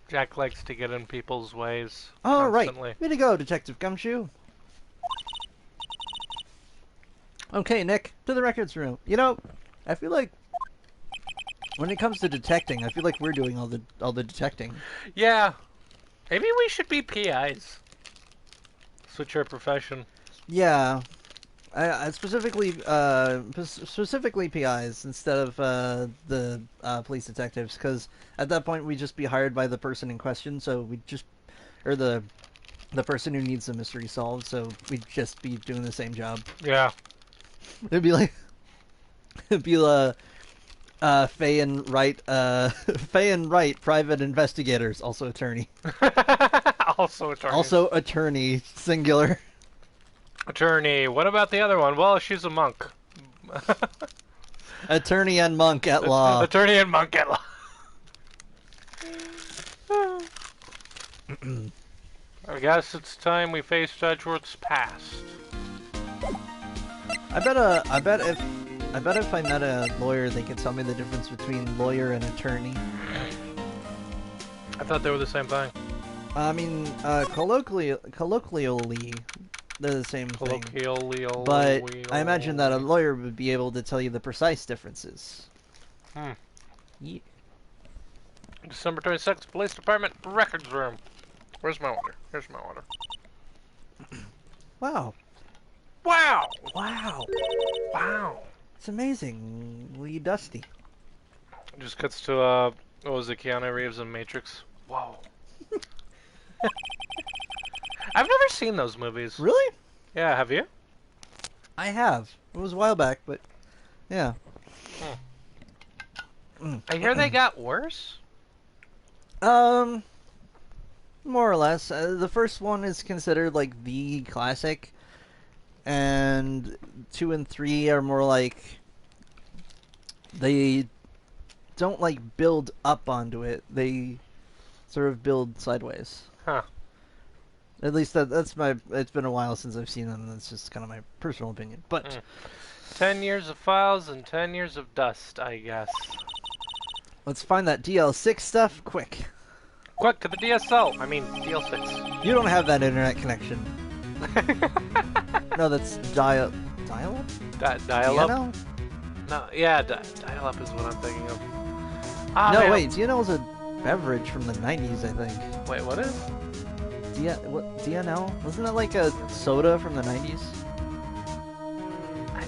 Jack likes to get in people's ways. All right, constantly. way to go, Detective Gumshoe. Okay, Nick, to the records room. You know, I feel like when it comes to detecting, I feel like we're doing all the detecting. Yeah. Maybe we should be PIs. Switch our profession. Yeah, specifically PIs instead of the police detectives, because at that point we'd just be hired by the person in question, so we'd just, or the person who needs the mystery solved, so we'd just be doing the same job. Yeah. It'd be like, Faye and Wright, private investigators, also attorney. Also attorney. Also attorney, singular. Attorney. What about the other one? Well, she's a monk. Attorney and monk at law. Attorney and monk at law. I guess it's time we face Edgeworth's past. I bet if I met a lawyer, they could tell me the difference between lawyer and attorney. I thought they were the same thing. I mean, colloquially, they're the same thing. But I imagine that a lawyer would be able to tell you the precise differences. Yeah. December 26th, Police Department Records Room. Where's my order? Here's my order. Wow. Wow! Wow. Wow. It's amazingly dusty. It just cuts to, what was it, Keanu Reeves in Matrix? Whoa. I've never seen those movies. Really? Yeah, have you? I have. It was a while back, but yeah. I hear they got worse. More or less. The first one is considered like the classic, and 2 and 3 are more like they don't like build up onto it. They sort of build sideways. Huh. At least that's my. It's been a while since I've seen them. That's just kind of my personal opinion. But 10 years of files and 10 years of dust, I guess. Let's find that DL6 stuff quick. Quick to the DSL. I mean DL6. You don't have that internet connection. No, that's dial-up. Dial-up? No, yeah, dial-up is what I'm thinking of. No, man. Wait, DNL is a beverage from the 90s, I think. Wait, what is? DNL? Wasn't that like a soda from the 90s?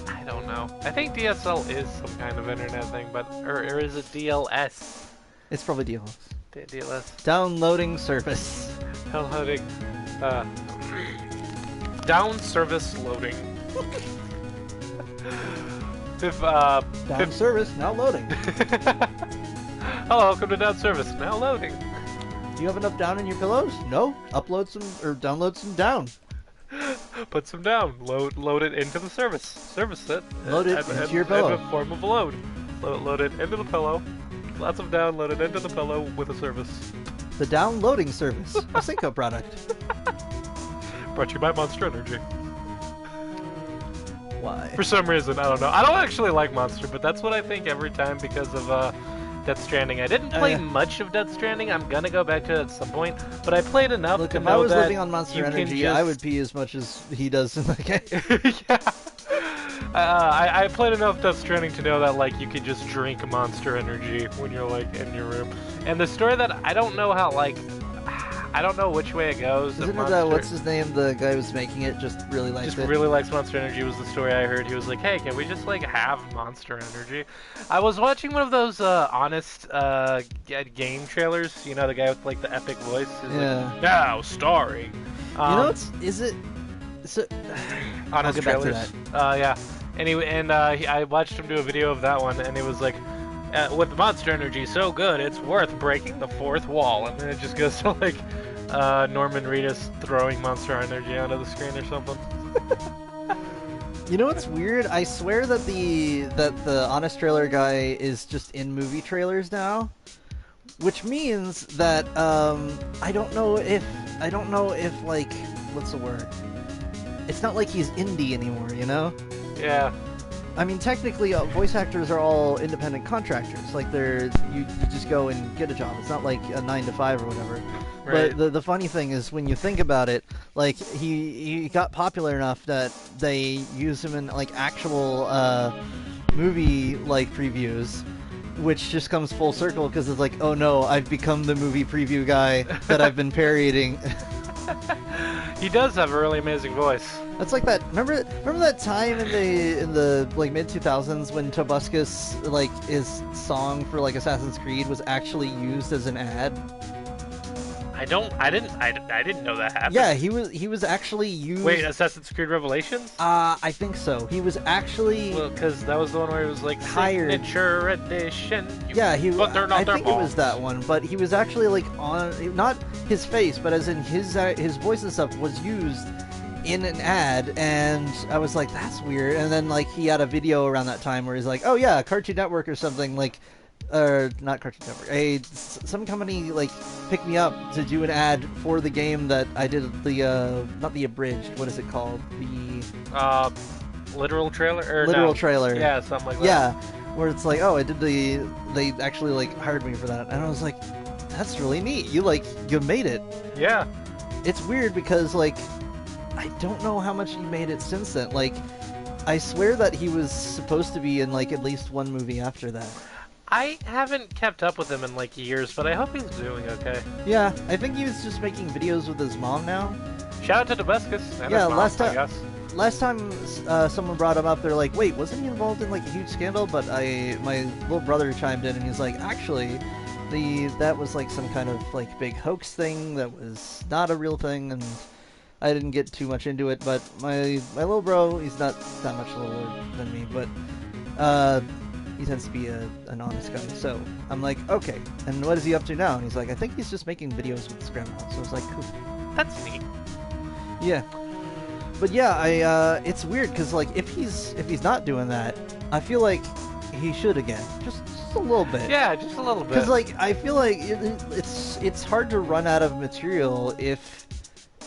I don't know. I think DSL is some kind of internet thing, but or is it DLS? It's probably DLS. DLS. Downloading service. Downloading. Down service loading. Down service now loading. Hello, welcome to Down service now loading. Do you have enough down in your pillows? No. Upload some or download some down. Put some down. Load it into the service. Service it. Load it into your pillow. In the form of a load. Load it into the pillow. Lots of down. Load it into the pillow with a service. The downloading service. A Cinco product. Brought to you by Monster Energy. Why? For some reason, I don't know. I don't actually like Monster, but that's what I think every time because of Death Stranding. I didn't play much of Death Stranding. I'm gonna go back to it at some point, but I played enough to know that if I was living on Monster Energy, I would pee as much as he does in the game. Yeah. I played enough Death Stranding to know that like you can just drink Monster Energy when you're like in your room. And the story that I don't know how like I don't know which way it goes. Isn't it that, what's his name, the guy who's making it, just really likes it? Just really likes Monster Energy was the story I heard. He was like, hey, can we just, like, have Monster Energy? I was watching one of those honest game trailers. You know, the guy with, like, the epic voice? Yeah. Like, now, starring. You know, is it... So, honest trailers. Back to that. Yeah. Anyway, and I watched him do a video of that one, and it was like, with Monster Energy so good, it's worth breaking the fourth wall. And then it just goes to, like, Norman Reedus throwing Monster Energy onto the screen or something. You know what's weird? I swear that the Honest Trailer guy is just in movie trailers now, which means that I don't know if like, what's the word? It's not like he's indie anymore, you know? Yeah. I mean, technically, voice actors are all independent contractors. Like, you just go and get a job. It's not like a 9 to 5 or whatever. Right. But the funny thing is, when you think about it, like, he got popular enough that they use him in, like, actual movie, like, previews, which just comes full circle because it's like, oh no, I've become the movie preview guy that I've been parodying. He does have a really amazing voice. That's like that. Remember that time in the like mid 2000s when Tobuscus, like, his song for like Assassin's Creed was actually used as an ad. I didn't know that happened. Yeah, he was actually used. Wait, Assassin's Creed Revelations? I think so. He was actually. Well, because that was the one where he was like hired. Signature edition. Yeah, I think balls. it was that one, but he was actually like on, not his face, but as in his voice and stuff was used in an ad, and I was like, that's weird. And then like he had a video around that time where he's like, oh yeah, Cartoon Network or something like or not Cartoon Network, some company like picked me up to do an ad for the game that I did the not the abridged. What is it called? The literal trailer or literal no. trailer. Yeah, something like that. Yeah, where it's like, oh, I did the. They actually like hired me for that, and I was like, that's really neat. You made it. Yeah. It's weird because like I don't know how much he made it since then. Like I swear that he was supposed to be in like at least one movie after that. I haven't kept up with him in like years, but I hope he's doing okay. Yeah, I think he was just making videos with his mom now. Shout out to Debuscus and Yeah, his mom, last time- I guess. Last time someone brought him up, they're like, wait, wasn't he involved in like a huge scandal? But my little brother chimed in and he's like, actually, that was like some kind of like big hoax thing that was not a real thing, and I didn't get too much into it. But my little bro, he's not that much littler than me, but he tends to be an honest guy. So I'm like, okay, and what is he up to now? And he's like, I think he's just making videos with his grandma. So I was like, cool. That's neat. Yeah. But yeah, it's weird because like if he's not doing that, I feel like he should again, just a little bit. Yeah, just a little bit. Because like I feel like it's hard to run out of material if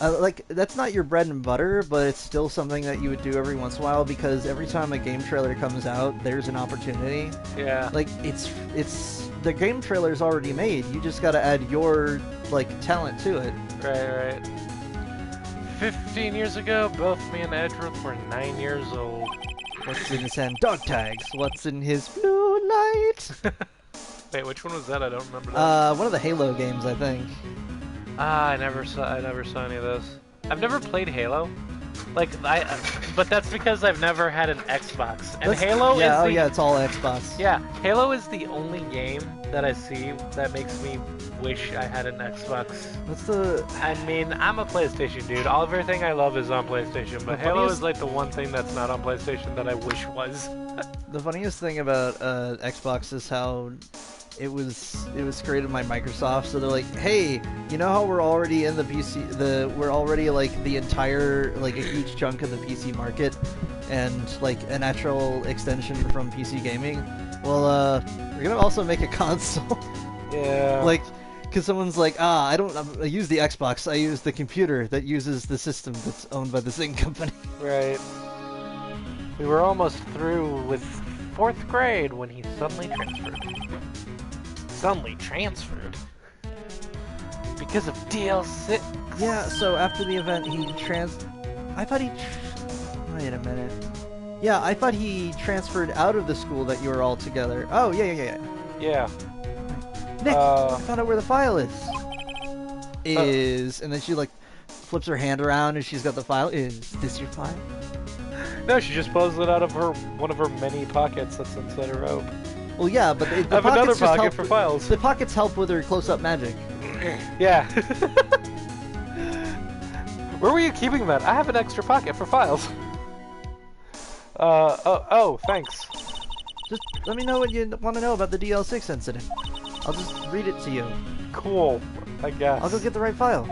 like that's not your bread and butter, but it's still something that you would do every once in a while because every time a game trailer comes out, there's an opportunity. Yeah. Like it's the game trailer's already made. You just got to add your like talent to it. Right. 15 years ago, both me and Edgeworth were 9 years old. What's in his hand? Dog tags. What's in his blue light? Wait, which one was that? I don't remember that. One of the Halo games, I think. I never saw any of those. I've never played Halo. But that's because I've never had an Xbox. And Halo is it's all Xbox. Yeah, Halo is the only game that I see that makes me wish I had an Xbox. I mean, I'm a PlayStation dude. Everything I love is on PlayStation, but Halo is like the one thing that's not on PlayStation that I wish was. The funniest thing about Xbox is how it was created by Microsoft. So they're like, hey, you know how we're already in the PC, we're already like the entire like a huge chunk of the PC market, and like a natural extension from PC gaming. Well, we're gonna also make a console. Yeah. Like, because someone's like, I use the Xbox. I use the computer that uses the system that's owned by the same company. Right. We were almost through with 4th grade when he suddenly transferred. Because of DLC. Yeah, so after the event, Wait a minute. Yeah, I thought he transferred out of the school that you were all together. Oh, yeah. Yeah. Nick, I found out where the file is. And then she like flips her hand around and she's got the file. Is this your file? No, she just pulls it out of one of her many pockets that's inside her robe. Well, yeah, but the I have another pockets just pocket help for files. The pockets help with her close-up magic. Yeah. Where were you keeping that? I have an extra pocket for files. Thanks. Just let me know what you want to know about the DL6 incident. I'll just read it to you. Cool, I guess. I'll go get the right file.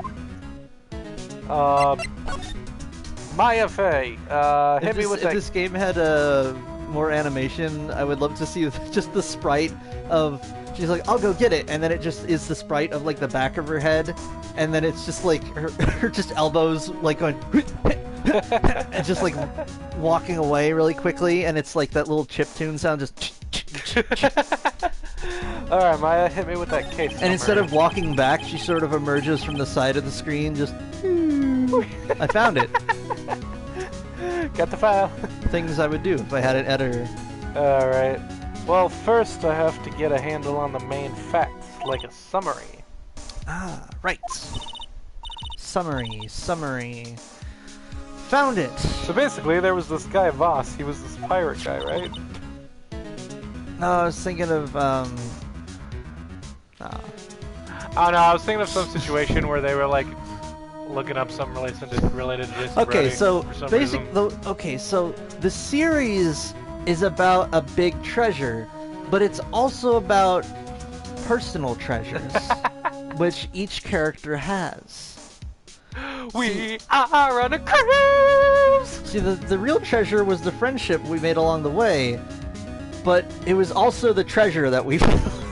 Maya Fey, hit me with that. If this game had more animation, I would love to see just the sprite of... She's like, I'll go get it, and then it just is the sprite of like the back of her head, and then it's just like her just elbows like going... and just like walking away really quickly, and it's like that little chiptune sound just... Alright, Maya, hit me with that case And number. instead of walking back, she sort of emerges from the side of the screen, just... I found it. Got the file. Things I would do if I had an editor. Alright. Well, first I have to get a handle on the main facts, like a summary. Ah, right. Summary. Found it! So basically, there was this guy, Voss. He was this pirate guy, right? No, I was thinking of, Oh no, I was thinking of some situation where they were like looking up something related to Jason Okay, Brody so for some reason. so the series is about a big treasure, but it's also about personal treasures, which each character has. We are on a cruise! See, the real treasure was the friendship we made along the way, but it was also the treasure that we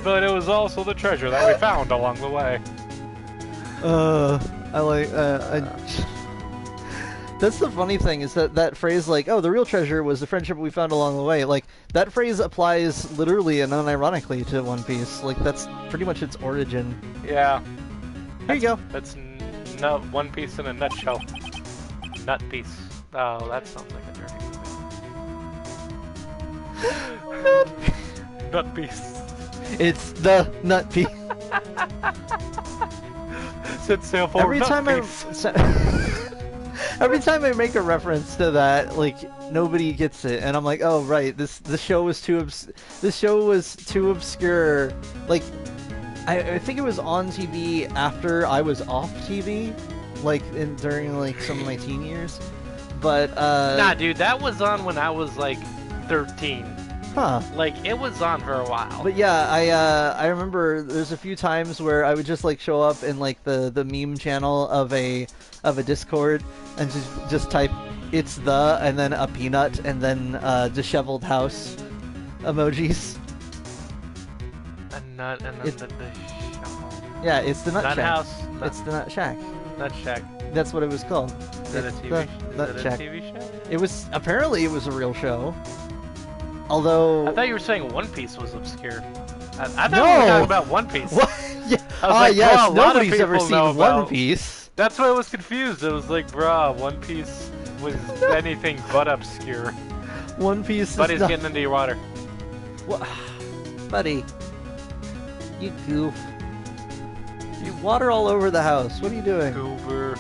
But it was also the treasure that we found along the way. That's the funny thing, is that phrase, like, oh, the real treasure was the friendship we found along the way. Like, that phrase applies literally and unironically to One Piece. Like, that's pretty much its origin. Yeah. Here you go. That's One Piece in a nutshell. Nut piece. Oh, that sounds like a dirty movie. Nut piece. It's the nut piece. Set sail for Every nut time piece. Every time I make a reference to that, like, nobody gets it, and I'm like, oh right, this show was too obscure. Like, I think it was on TV after I was off TV, like during like some of my teen years. But nah, dude, that was on when I was like 13. Huh. Like, it was on for a while. But yeah, I remember there's a few times where I would just like show up in like the meme channel of a Discord and just type "it's the" and then a peanut and then disheveled house emojis. A nut and then the shovel. Yeah, it's the nut shack. House. It's the nut shack. Nut shack. That's what it was called. Is that a It's TV? the Is nut that shack. a TV show? It was apparently it was a real show. Although I thought you were saying One Piece was obscure. I thought No! we were talking about One Piece. What? Yeah. I was like, Yes, bro, a lot of nobody's ever people know seen One about- Piece. That's why I was confused. It was like, bruh, One Piece was anything but obscure. One Piece Buddy's is not... getting into your water. What? Buddy, you goof. You water all over the house. What are you doing? Goober.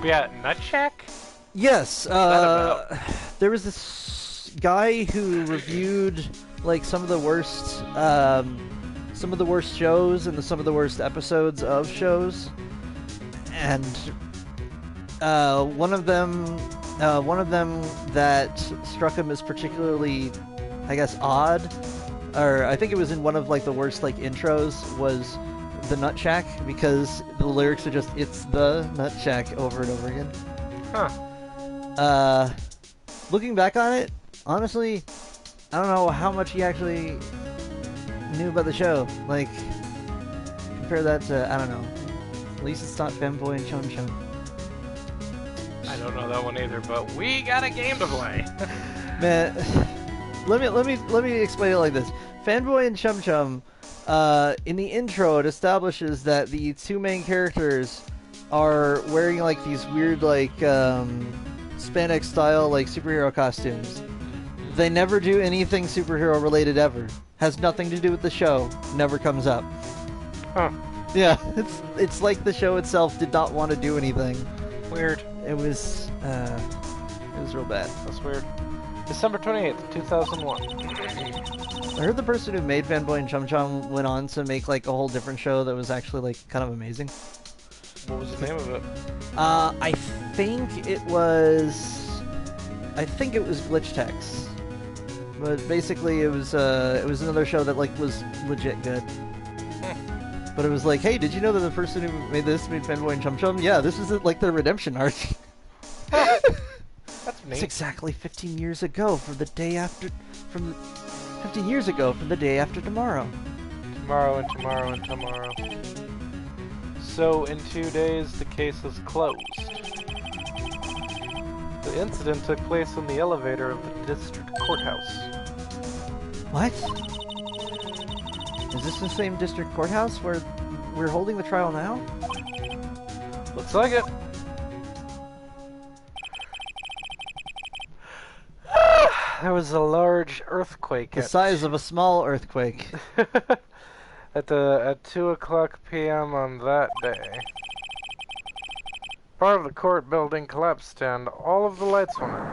Yeah, Nut Shack? Yes, that there was this guy who reviewed like some of the worst shows and some of the worst episodes of shows, and one of them that struck him as particularly, I guess, odd, or I think it was in one of like the worst like intros, was the Nut Shack, because the lyrics are just "it's the Nut Shack" over and over again. Huh. Looking back on it, honestly, I don't know how much he actually knew about the show. Like, compare that to, I don't know. At least it's not Fanboy and Chum Chum. I don't know that one either, but we got a game to play. Man, let me explain it like this. Fanboy and Chum Chum, in the intro, it establishes that the two main characters are wearing like these weird like spandex style like superhero costumes. They never do anything superhero related ever. Has nothing to do with the show. Never comes up. Huh. Yeah, it's like the show itself did not want to do anything. Weird. It was real bad. That's weird. December 28th, 2001. I heard the person who made Fanboy and Chum Chum went on to make like a whole different show that was actually like kind of amazing. What was the name of it? I think it was Glitch Tex. But basically, it was another show that like was legit good. But it was like, hey, did you know that the person who made Fanboy and Chum Chum? Yeah, this is like their redemption arc. That's neat. It's exactly 15 years ago from the day after tomorrow. Tomorrow and tomorrow and tomorrow. So, in 2 days, the case is closed. The incident took place in the elevator of the district courthouse. What? Is this the same district courthouse where we're holding the trial now? Looks like it. There was a large earthquake The size of a small earthquake. at 2:00 p.m. on that day. Part of the court building collapsed and all of the lights went out.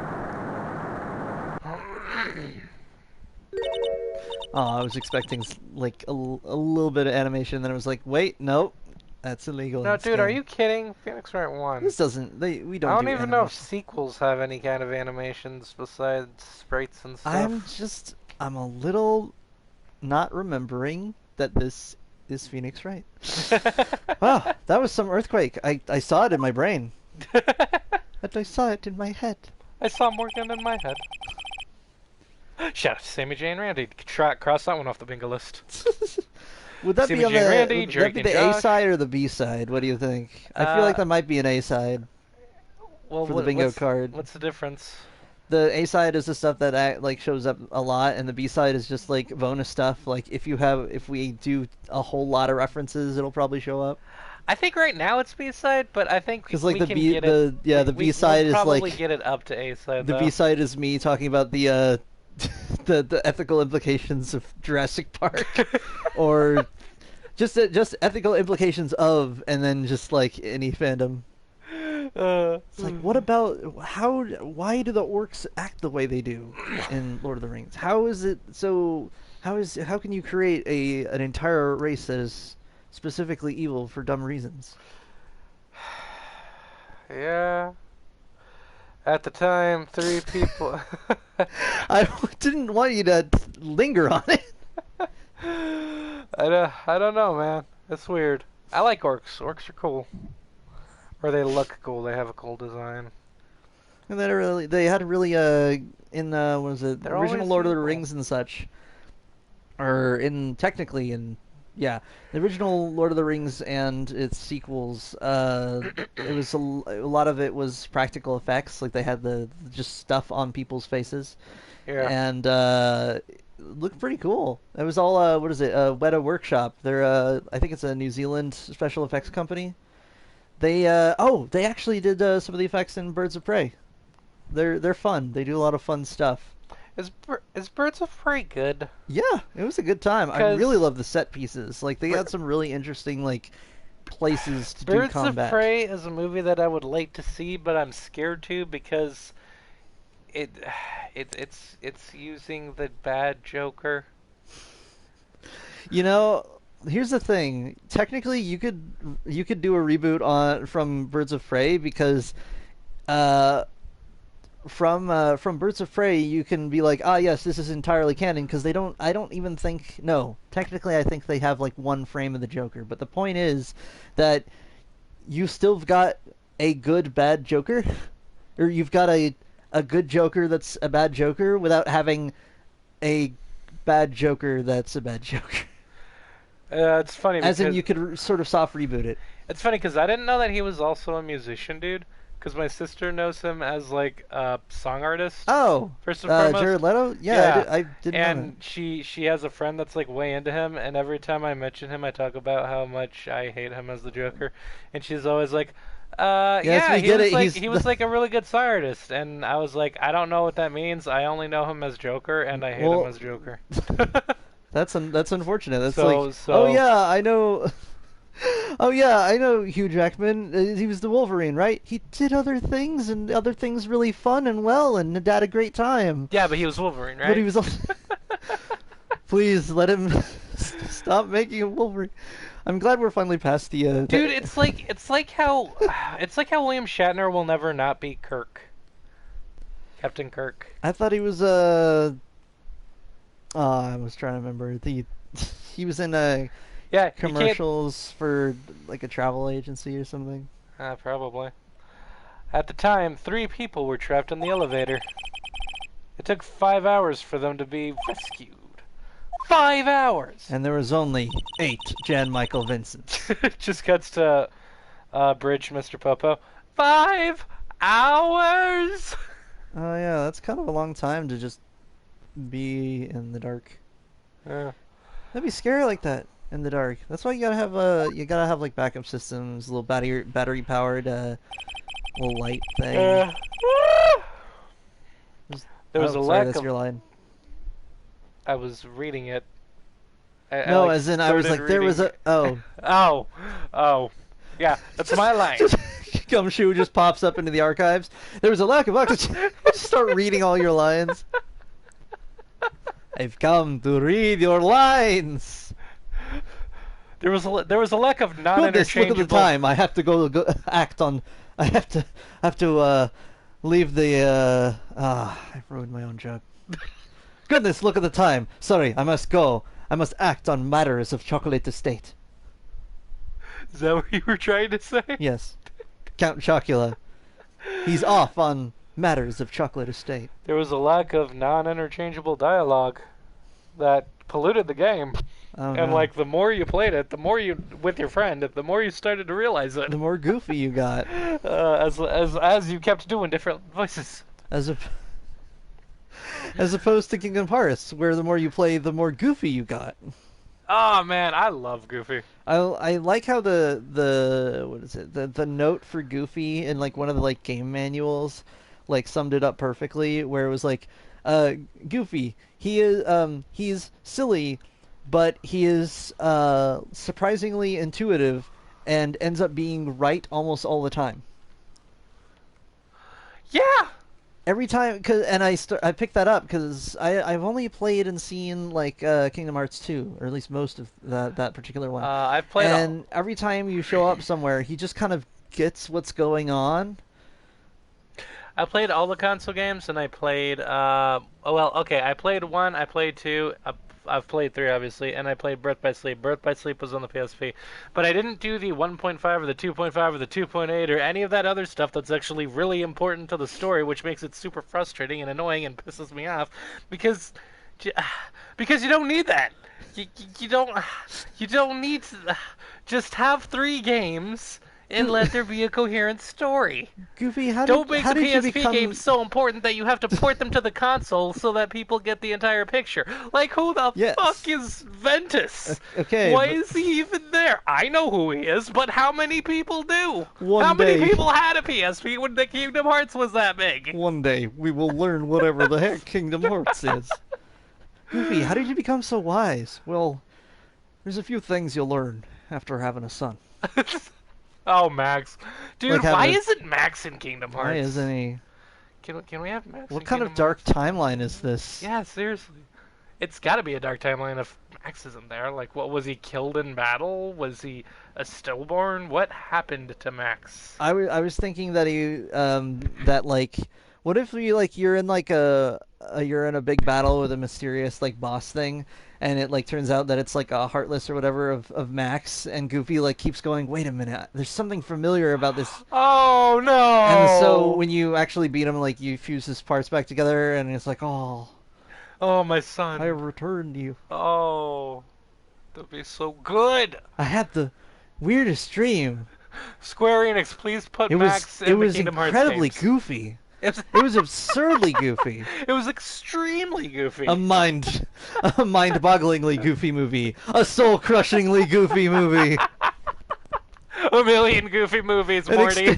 Oh, I was expecting like a little bit of animation, then it was like, wait, nope, that's illegal. No, instead. dude, are you kidding? Phoenix Wright 1. This doesn't. We don't. I don't do even know if animation. sequels have any kind of animations besides sprites and stuff. I'm a little not remembering that this is Phoenix Wright. Wow, that was some earthquake. I saw it in my brain. But I saw it in my head. I saw Morgan in my head. Shout out to Sammy J and Randy. Cross that one off the bingo list. Would that Sammy be on J and the Randy, would that Drake be and the A Josh. side or the B side? What do you think? I feel like that might be an A side Well, for the bingo card. What's the difference? The A side is the stuff that like shows up a lot, and the B side is just like bonus stuff. Like if we do a whole lot of references, it'll probably show up. I think right now it's B side, but I think Because like we the can B get the it. yeah the B side we'll is probably like get it up to A side. the B side is me talking about the the ethical implications of Jurassic Park, or just ethical implications of, and then just like any fandom. It's like, what about why do the orcs act the way they do in Lord of the Rings? How is it so? How can you create an entire race that is specifically evil for dumb reasons? Yeah. At the time, 3 people. I didn't want you to linger on it. I don't know, man. It's weird. I like orcs. Orcs are cool. Or they look cool. They have a cool design. And they had really in what was it, the They're original always Lord of the evil. Rings and such, or technically in the original Lord of the Rings and its sequels. It was a lot of it was practical effects, like they had the just stuff on people's faces, Yeah. and it looked pretty cool. It was all what is it? Weta Workshop. They're I think it's a New Zealand special effects company. They they actually did some of the effects in Birds of Prey. They're fun. They do a lot of fun stuff. Is Birds of Prey good? Yeah, it was a good time. I 'Cause really love the set pieces. Like they had some really interesting like places to do Birds combat. of Prey is a movie that I would like to see, but I'm scared to because it's using the bad Joker. You know, here's the thing. Technically, you could do a reboot from Birds of Prey because from Birds of Prey you can be like, yes, this is entirely canon because I don't even think, no, technically I think they have like one frame of the Joker, but the point is that you still got a good bad Joker, or you've got a good Joker that's a bad Joker without having a bad Joker that's a bad Joker. It's funny As in, because you could sort of soft reboot it. it's funny because I didn't know that he was also a musician, dude. Because my sister knows him as like a song artist. Oh, First and foremost, Jared Leto? Yeah. I didn't know and she has a friend that's like way into him, and every time I mention him, I talk about how much I hate him as the Joker, and she's always like, Yes, we he get was it. like He's he was like a really good song artist, and I was like, I don't know what that means. I only know him as Joker, and I hate him as Joker. That's unfortunate. That's So- oh yeah, I know. Oh yeah, I know Hugh Jackman. He was the Wolverine, right? He did other things, and other things really fun and well, and had a great time. Yeah, but he was Wolverine, right? But he was. Please let him stop making a Wolverine. I'm glad we're finally past the. Dude, it's like how William Shatner will never not be Kirk. Captain Kirk. I thought he was I was trying to remember he was in Yeah, commercials for like a travel agency or something. Probably. At the time, 3 people were trapped in the elevator. It took 5 hours for them to be rescued. 5 hours! And there was only 8 Jan Michael Vincent. Just cuts to Bridge, Mr. Popo. 5 hours! Oh yeah, that's kind of a long time to just be in the dark. Yeah. That'd be scary like that in the dark. That's why you gotta have like backup systems, a little battery powered little light thing. There was a sorry, lack that's of. your line. I was reading it. No, like, as in I was like there was a oh, yeah, that's my line. Gumshoe just pops up into the archives. There was a lack of oxygen. Just start reading all your lines. I've come to read your lines. There was a lack of Goodness, non-interchangeable. look at the time. I have to go act on. I have to leave the. I ruined my own joke. Goodness, look at the time. Sorry, I must go. I must act on matters of chocolate estate. Is that what you were trying to say? Yes, Count Chocula. He's off on Matters of Chocolate Estate. There was a lack of non-interchangeable dialogue that polluted the game. Oh, And no. like the more you played it, the more you with your friend, the more you started to realize it. The more goofy you got. As you kept doing different voices. As opposed to Kingdom Hearts, where the more you play, the more goofy you got. Oh man, I love Goofy. I like how the what is it, the note for Goofy in like one of the like game manuals like summed it up perfectly, where it was like Goofy, he's silly, but he is surprisingly intuitive and ends up being right almost all the time. Yeah. Every time, I picked that up because I've only played and seen like Kingdom Hearts 2, or at least most of that particular one. I've played and every time you show up somewhere, he just kind of gets what's going on. I played all the console games, and I played I played 1, I played 2, I've played 3 obviously, and I played Birth by Sleep. Birth by Sleep was on the PSP, but I didn't do the 1.5 or the 2.5 or the 2.8 or any of that other stuff that's actually really important to the story, which makes it super frustrating and annoying and pisses me off because you don't need that. You don't need to just have 3 games and let there be a coherent story. Goofy, Don't make the PSP become... games so important that you have to port them to the console so that people get the entire picture. Like, who the fuck is Ventus? Okay, Why is he even there? I know who he is, but how many people do? How many people had a PSP when the Kingdom Hearts was that big? One day we will learn whatever the heck Kingdom Hearts is. Goofy, how did you become so wise? Well, there's a few things you'll learn after having a son. Oh, Max. Dude, Like why isn't Max in Kingdom Hearts? Why isn't he? Can we have Max What in kind Kingdom of dark Hearts? timeline is this? Yeah, seriously. It's got to be a dark timeline if Max isn't there. Like, what, was he killed in battle? Was he a stillborn? What happened to Max? I was thinking that what if you're in like you're in a big battle with a mysterious like boss thing, and it like turns out that it's like a Heartless or whatever of Max, and Goofy like keeps going, wait a minute, there's something familiar about this. Oh no! And so when you actually beat him, like you fuse his parts back together, and it's like, oh, my son, I returned you. Oh, that'd be so good. I had the weirdest dream. Square Enix, please put Max in the Kingdom Hearts games. It was incredibly goofy. It was absurdly goofy. It was extremely goofy. A mind-bogglingly goofy movie. A soul-crushingly goofy movie. A million goofy movies, Morty. A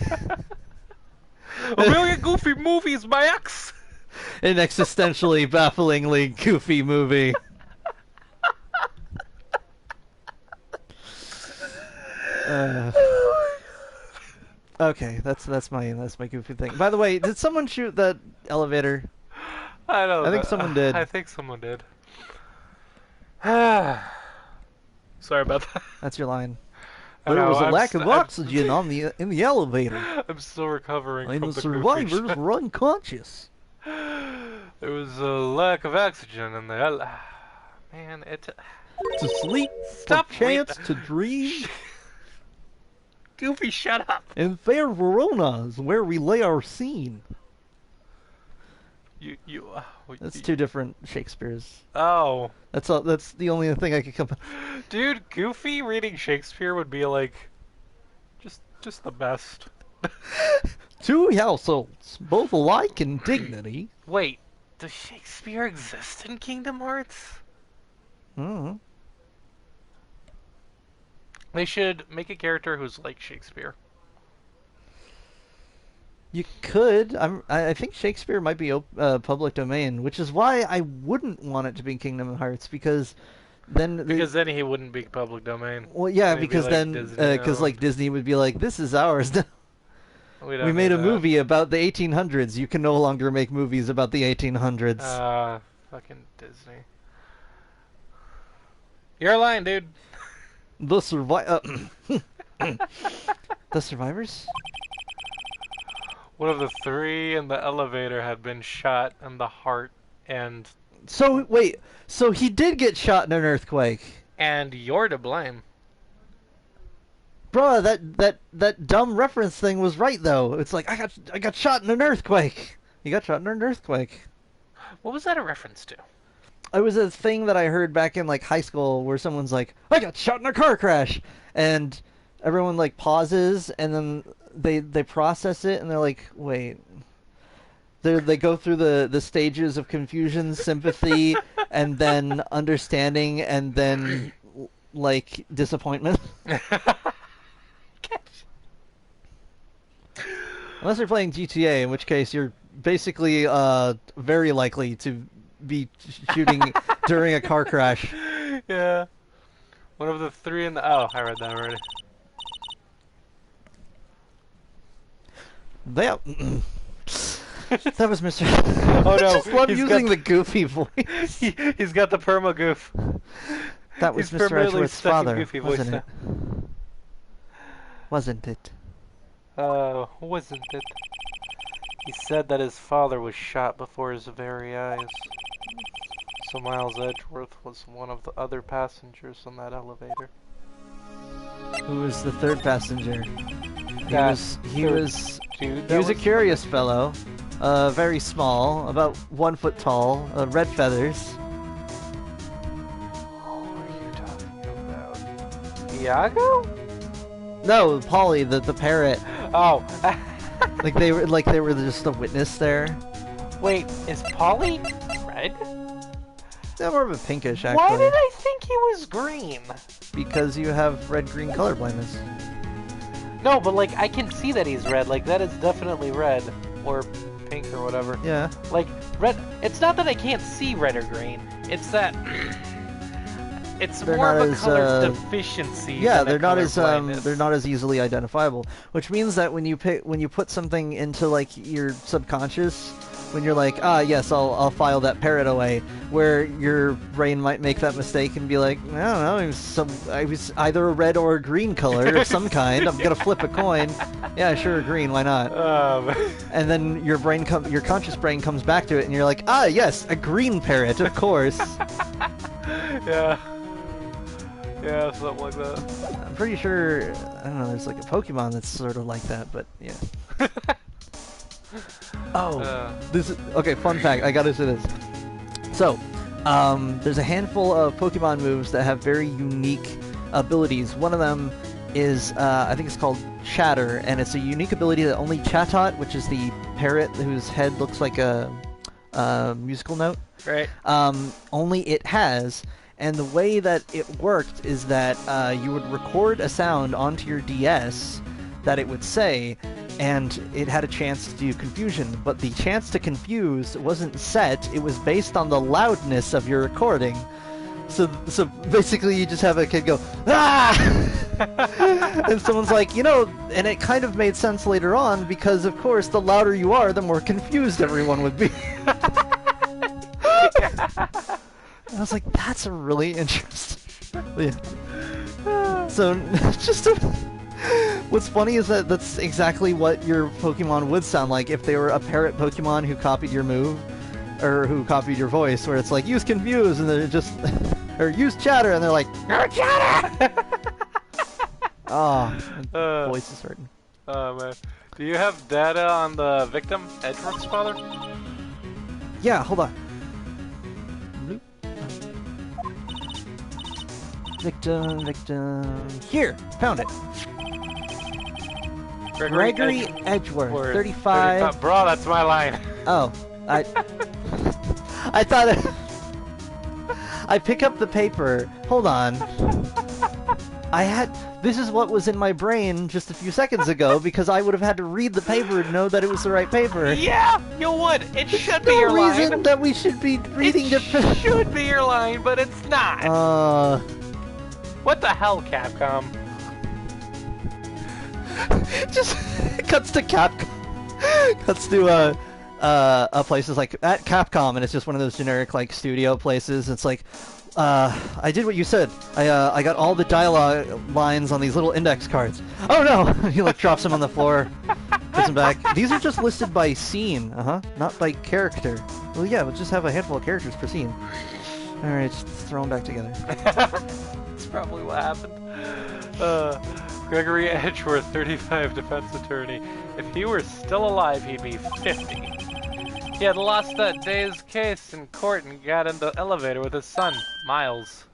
million goofy movies, Max. An existentially bafflingly goofy movie. Okay, that's my goofy thing. By the way, did someone shoot that elevator? I don't know. I think someone did. I think someone did. Sorry about that. That's your line. There was a lack of oxygen in the elevator. I'm still recovering from and the the survivors were unconscious. There was a lack of oxygen in the man, To sleep, Stop for chance to dream. Goofy, shut up. In fair Verona is where we lay our scene. That's two different Shakespeares. Oh. That's all. That's the only thing I could come. Dude, Goofy reading Shakespeare would be like, just the best. Two households, both alike in dignity. Wait, does Shakespeare exist in Kingdom Hearts? Hmm. They should make a character who's like Shakespeare. You could. I think Shakespeare might be public domain, which is why I wouldn't want it to be Kingdom Hearts, because then he wouldn't be public domain. Well, yeah, Maybe because like then Disney like Disney would be like, this is ours. We made a movie about the 1800s. You can no longer make movies about the 1800s. Fucking Disney. You're lying, dude. The survivors? One of the 3 in the elevator had been shot in the heart, and... So, wait, so he did get shot in an earthquake. And you're to blame. Bruh, that dumb reference thing was right, though. It's like, I got shot in an earthquake. He got shot in an earthquake. What was that a reference to? It was a thing that I heard back in like high school where someone's like, "I got shot in a car crash," and everyone like pauses and then they process it and they're like, "Wait." They go through the stages of confusion, sympathy, and then understanding, and then like disappointment. Unless you're playing GTA, in which case you're basically very likely to be shooting during a car crash. Yeah. One of the three in the... Oh, I read that already. That was Mr. Oh no, I just love he's using got... the goofy voice. He's got the perma goof. That was He's Mr. permanently Edgeworth's stuck in father, goofy voice wasn't it? now. Wasn't it? Wasn't it? He said that his father was shot before his very eyes. So Miles Edgeworth was one of the other passengers on that elevator. Who was the third passenger? He was a curious fellow, very small, about 1 foot tall, red feathers. Who are you talking about? Iago? No, Polly, the parrot. Oh. Like they were just a witness there. Wait, is Polly red? They're more of a pinkish, actually. Why did I think he was green? Because you have red-green color blindness. No, but like I can see that he's red. Like that is definitely red or pink or whatever. Yeah. Like red. It's not that I can't see red or green. It's that it's They're more not of a as, color deficiency. Yeah, than they're not as blindness. they're not as easily identifiable. Which means that when you put something into like your subconscious, when you're like, ah, yes, I'll file that parrot away, where your brain might make that mistake and be like, I don't know, I was either a red or a green color of some kind. I'm gonna flip a coin. Yeah, sure, green. Why not? And then your conscious brain comes back to it, and you're like, ah, yes, a green parrot, of course. Yeah. Yeah, something like that. I'm pretty sure, I don't know, there's like a Pokemon that's sort of like that, but yeah. This is, okay, fun fact, I gotta say this. So, there's a handful of Pokemon moves that have very unique abilities. One of them is, I think it's called Chatter, and it's a unique ability that only Chatot, which is the parrot whose head looks like a musical note, Right. only it has. And the way that it worked is that you would record a sound onto your DS that it would say, and it had a chance to do confusion. But the chance to confuse wasn't set, it was based on the loudness of your recording. So basically you just have a kid go, ah! And someone's like, and it kind of made sense later on, because of course the louder you are, the more confused everyone would be. I was like, that's a really interesting... Yeah. So, what's funny is that that's exactly what your Pokemon would sound like if they were a parrot Pokemon who copied your move, or who copied your voice, where it's like, use Confuse, and they're just... or use Chatter, and they're like, no Chatter! Voice is hurting. Oh, man. Do you have data on the victim, Edgeworth's father? Yeah, hold on. Victim. Here, found it. Gregory Edgeworth, 35. Bro, that's my line. Oh, I thought I pick up the paper. Hold on. This is what was in my brain just a few seconds ago, because I would have had to read the paper to know that it was the right paper. Yeah, you would. It should be your line. There's no reason that we should be reading it should be your line, but it's not. What the hell, Capcom? Just cuts to Capcom. Cuts to places like at Capcom, and it's just one of those generic like studio places. It's like, I did what you said. I got all the dialogue lines on these little index cards. Oh no! He like drops them on the floor, puts them back. These are just listed by scene, not by character. Well, yeah, we'll just have a handful of characters per scene. All right, just throw them back together. That's probably what happened. Gregory Edgeworth, 35, defense attorney. If he were still alive, he'd be 50. He had lost that day's case in court and got in the elevator with his son, Miles.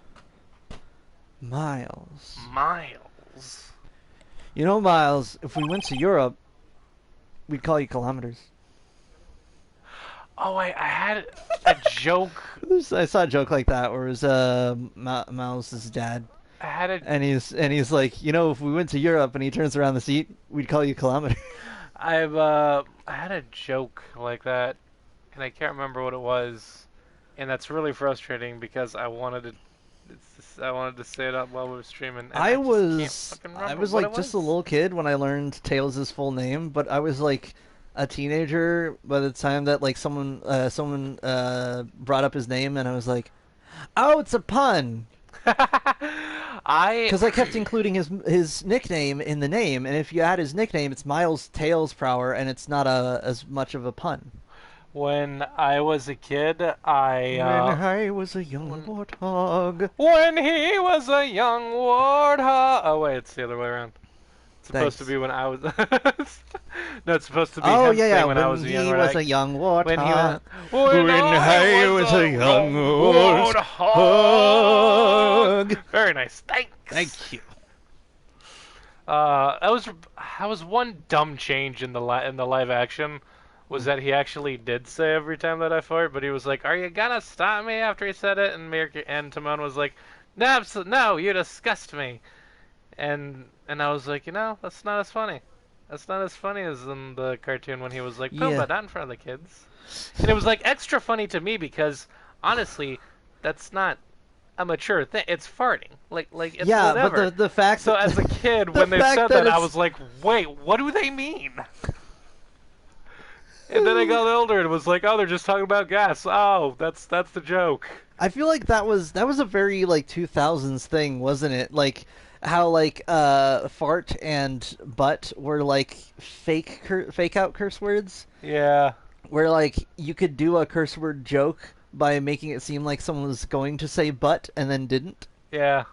Miles. Miles. You know, Miles, if we went to Europe, we'd call you kilometers. Oh, I had a joke. I saw a joke like that where it was Miles' dad. I had a... And he's like, you know, if we went to Europe, and he turns around the seat, we'd call you kilometer. I had a joke like that, and I can't remember what it was, and that's really frustrating because I wanted to say it out while we were streaming. And I was just can't fucking like remember what it just a little kid when I learned Tails' full name, but I was like a teenager by the time that like someone brought up his name, and I was like, oh, it's a pun. Because I kept including his nickname in the name, and if you add his nickname, it's Miles Tails Prower, and it's not as much of a pun. When I was a kid, When I was a young warthog. When he was a young warthog. Oh wait, it's the other way around. It's supposed Thanks. to be when I was. No, it's supposed to be Oh him yeah, saying when I was a young he was a young warthog. When he was. When I was a young warthog. Very nice. Thanks. Thank you. That was one dumb change in the live action, was that he actually did say every time that I fart, but he was like, "Are you gonna stop me?" after he said it, and Timon was like, "No, you disgust me," and I was like, that's not as funny. That's not as funny as in the cartoon when he was like, "Pumbaa, Yeah. not in front of the kids," and it was like extra funny to me because honestly, that's not a mature thing. It's farting. Like it's Yeah, whatever. but the fact So that as a kid, the when they fact said that that, I it's- was like, wait, what do they mean? And then I got older and was like, oh, they're just talking about gas. Oh, that's the joke. I feel like that was a very like 2000s thing, wasn't it? Like how like fart and butt were like fake out curse words, Yeah. where like you could do a curse word joke by making it seem like someone was going to say butt and then didn't. Yeah.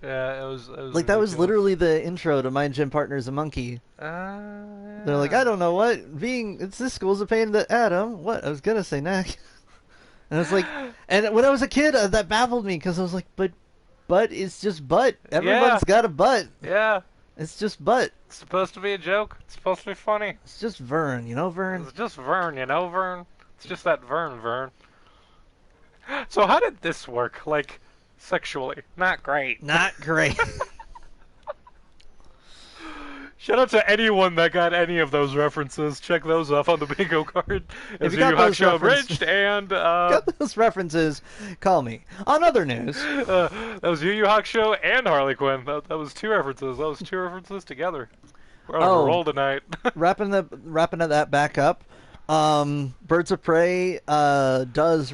Yeah, it was Like that was ridiculous. literally the intro to My Gym Partner's a Monkey. They're like, I don't know what this school's a pain in the Adam. What I was gonna say next, and I was like, and when I was a kid, that baffled me because I was like, but butt is just butt. Everyone's got a butt. Yeah. It's just butt. It's supposed to be a joke. It's supposed to be funny. It's just Vern, Vern. It's just Vern, Vern. It's just that Vern. So how did this work? Like, sexually? Not great. Not great. Shout out to anyone that got any of those references. Check those off on the bingo card. If you got those Show references- abridged and Got those references? Call me. On other news, that was Yu Yu Hakusho and Harley Quinn. That was two references. That was two references together. We're on a roll tonight. wrapping that back up. Birds of Prey does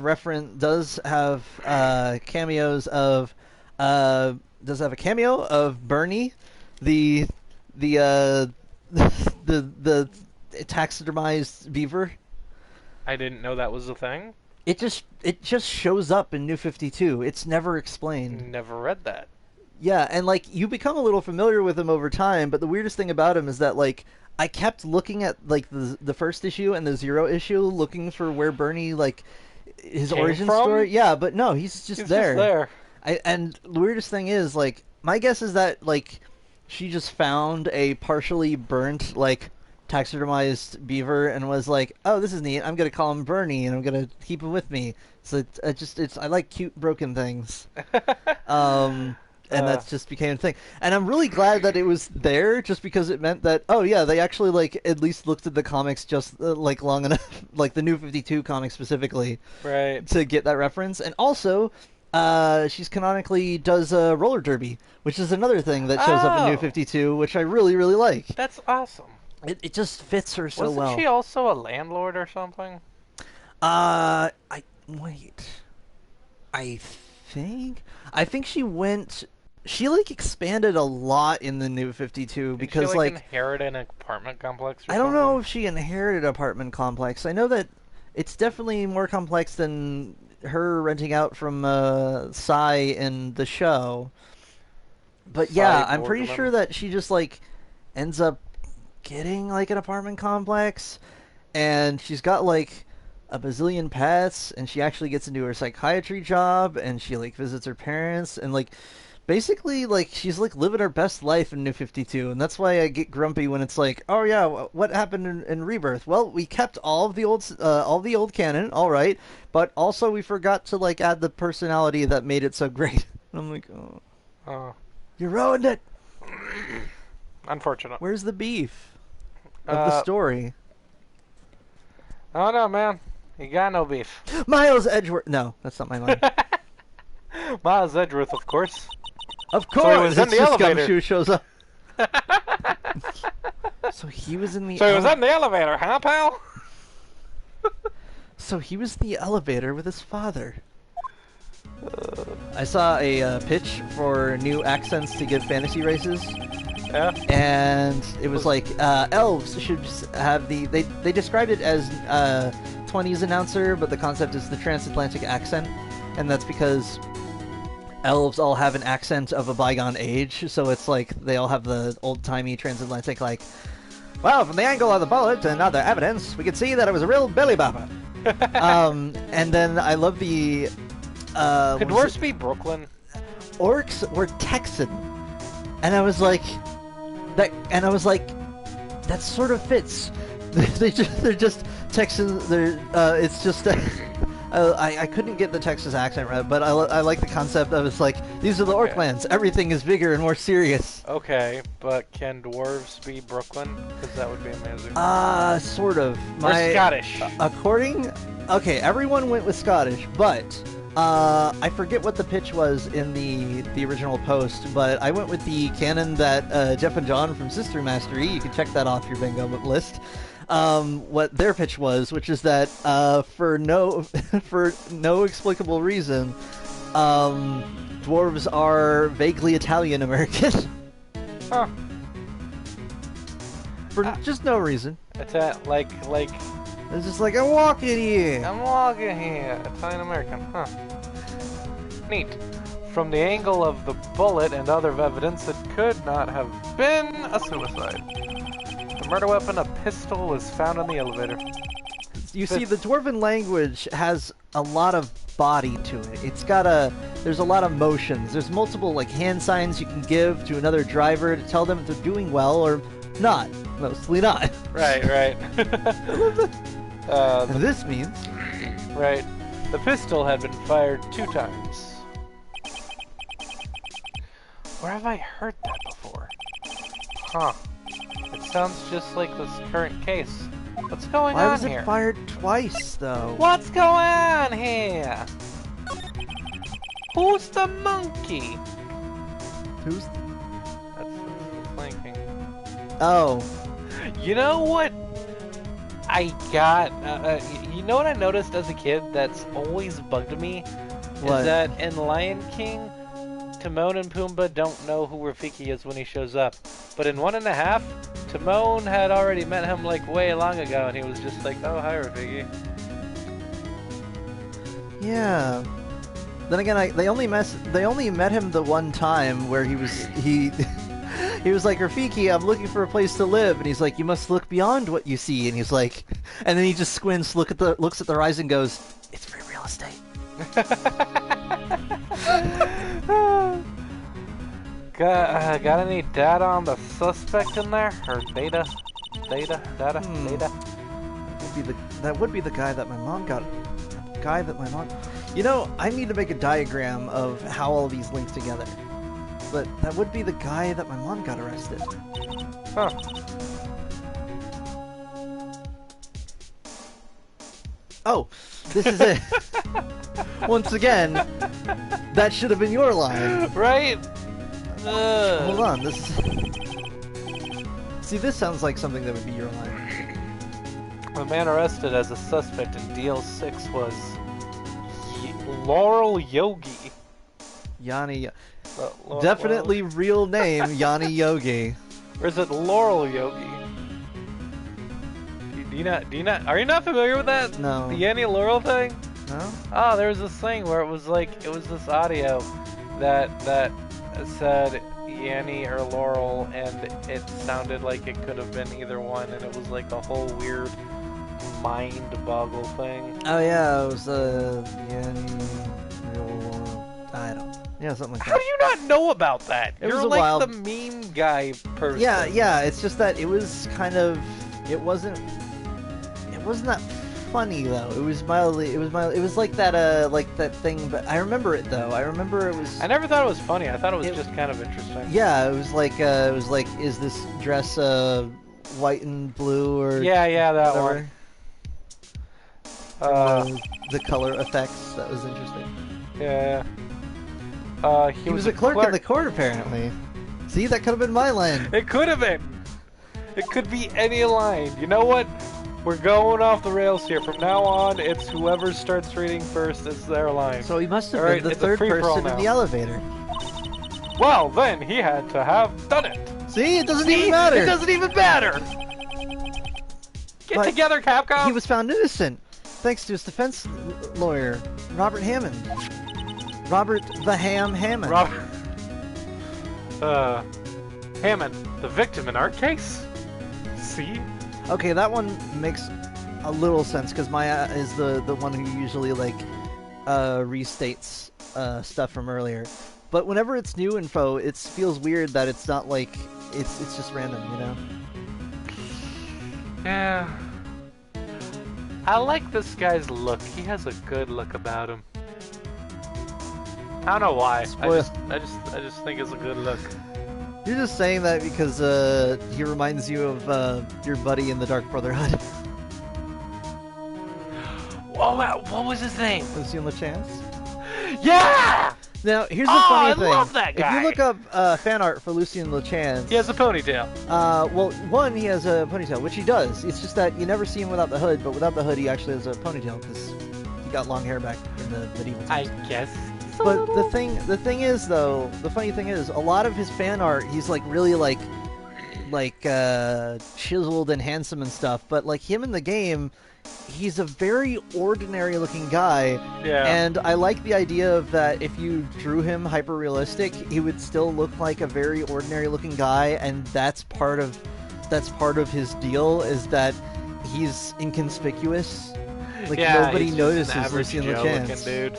have cameos of does have a cameo of Bernie, the taxidermized beaver. I didn't know that was a thing. It just shows up in New 52. It's never explained. Never read that. Yeah, and like you become a little familiar with him over time, but the weirdest thing about him is that like I kept looking at like the first issue and the Zero issue looking for where Bernie like his Came origin from? story. Yeah, but no, he's just He's there. just there. And the weirdest thing is like my guess is that like she just found a partially burnt like taxidermized beaver and was like, "Oh, this is neat. I'm gonna call him Bernie and I'm gonna keep him with me." So I like cute broken things. And that just became a thing. And I'm really glad that it was there, just because it meant that, oh yeah, they actually like at least looked at the comics just like long enough, like the New 52 comic specifically, Right. to get that reference. And also, she's canonically does roller derby, which is another thing that shows up in New Oh. 52, which I really, really like. That's awesome. It just fits her so Wasn't well. she also a landlord or something? I think she went. She like expanded a lot in the New 52 Did because she, like inherit an apartment complex or I don't know something? if she inherited an apartment complex. I know that it's definitely more complex than her renting out from Psy in the show. But yeah, Cy I'm pretty Bordelon. sure that she just like ends up getting like an apartment complex, and she's got like a bazillion pets, and she actually gets into her psychiatry job, and she like visits her parents, and like basically like she's like living her best life in New 52, and that's why I get grumpy when it's like, oh yeah, what happened in Rebirth? Well, we kept all of the old canon, all right, but also we forgot to like add the personality that made it so great. And I'm like, oh, you ruined it. Unfortunate. Where's the beef of the story? Oh no, man, you got no beef. Miles Edgeworth. No, that's not my line. Miles Edgeworth, of course. Of course, so he was in the elevator. Gumshoe shows up. So he was in the. So he was in the elevator, huh, pal? So he was in the elevator with his father. I saw a pitch for new accents to give fantasy races. Yeah. And it was like elves should have the. They described it as 20s announcer, but the concept is the transatlantic accent, and that's because elves all have an accent of a bygone age, so it's like they all have the old-timey transatlantic, like, well, from the angle of the bullet and other evidence, we could see that it was a real belly bopper. And then I love the... Could dwarves be Brooklyn? Orcs were Texan. And I was like... that sort of fits. They're just Texans, it's just... I couldn't get the Texas accent right, but I like the concept of it's like, these are the Orklands. Everything is bigger and more serious. Okay, but can dwarves be Brooklyn? Because that would be amazing. Sort of. Or Scottish. Okay, everyone went with Scottish, but I forget what the pitch was in the original post, but I went with the canon that Jeff and John from Sister Mastery, you can check that off your bingo list. What their pitch was, which is that for no explicable reason, dwarves are vaguely Italian American. Huh. For just no reason. It's It's just like, I'm walking here. Italian American, huh? Neat. From the angle of the bullet and other evidence, it could not have been a suicide. The murder weapon, a pistol, was found in the elevator. You see, the Dwarven language has a lot of body to it. There's a lot of motions. There's multiple, like, hand signs you can give to another driver to tell them if they're doing well or not. Mostly not. Right. And this means... Right. The pistol had been fired 2 times. Where have I heard that before? Huh. It sounds just like this current case. What's going on here? Why was it fired twice, though? What's going on here? Who's the monkey? Who's... That's the flanking. Oh. You know what I got? You know what I noticed as a kid that's always bugged me? What? Is that in Lion King, Timon and Pumbaa don't know who Rafiki is when he shows up. But in 1.5, Timon had already met him like way long ago, and he was just like, "Oh, hi, Rafiki." Yeah. Then again, they only met him the one time where he was like, Rafiki, I'm looking for a place to live, and he's like, you must look beyond what you see, and he's like, and then he just squints, looks at the horizon, goes, it's free real estate. Got any data on the suspect in there? Or data? Data? That would be the guy that my mom got. You know, I need to make a diagram of how all these link together. But that would be the guy that my mom got arrested. Huh. Oh, this is it. Once again, that should have been your line. Right? Hold on, See, this sounds like something that would be your line. The man arrested as a suspect in DL6 was Laurel Yogi. Yanni... Definitely real name, Yanni Yogi. Or is it Laurel Yogi? Do you not, are you not familiar with that? No. The Yanni Laurel thing? No? Oh, there was this thing where it was this audio that said Yanni or Laurel, and it sounded like it could have been either one, and it was like a whole weird mind boggle thing. Oh yeah, it was I don't. Yeah, something like How that. do you not know about that? It You're was a like wild- the meme guy person. Yeah. It's just that it was kind of. It wasn't that funny though. It was mildly. It was like that thing. But I remember it though. I remember it was. I never thought it was funny. I thought it was just kind of interesting. Yeah, it was like is this dress white and blue or Yeah, that whatever? one. The color effects, that was interesting. Yeah. He was a clerk in the court apparently. See, that could have been my line. It could have been. It could be any line. You know what? We're going off the rails here. From now on, it's whoever starts reading first is their line. So he must have All been right, the it's a third free-for-all person in now. the elevator. Well, then he had to have done it. See, it doesn't even matter. It doesn't even matter. Get But together, Capcom. He was found innocent thanks to his defense lawyer, Robert Hammond. Robert the Ham Hammond. Hammond, the victim in our case. See? Okay, that one makes a little sense because Maya is the one who usually restates stuff from earlier. But whenever it's new info, it feels weird that it's not like it's just random, you know? Yeah. I like this guy's look. He has a good look about him. I don't know why. I just think it's a good look. You're just saying that because he reminds you of your buddy in the Dark Brotherhood. Oh, what was his name? Lucien LeChance? Yeah! Now, here's the funny thing. I love that guy. If you look up fan art for Lucien LeChance... He has a ponytail. Well, one, he has a ponytail, which he does. It's just that you never see him without the hood, but without the hood, he actually has a ponytail, because he got long hair back in the medieval times. I guess. But the thing is, though, the funny thing is, a lot of his fan art, he's like really chiseled and handsome and stuff. But like him in the game, he's a very ordinary-looking guy. Yeah. And I like the idea of that if you drew him hyper-realistic, he would still look like a very ordinary-looking guy, and that's part of his deal is that he's inconspicuous. Like nobody he's notices just an Lucien average LeChance. Joe-looking dude.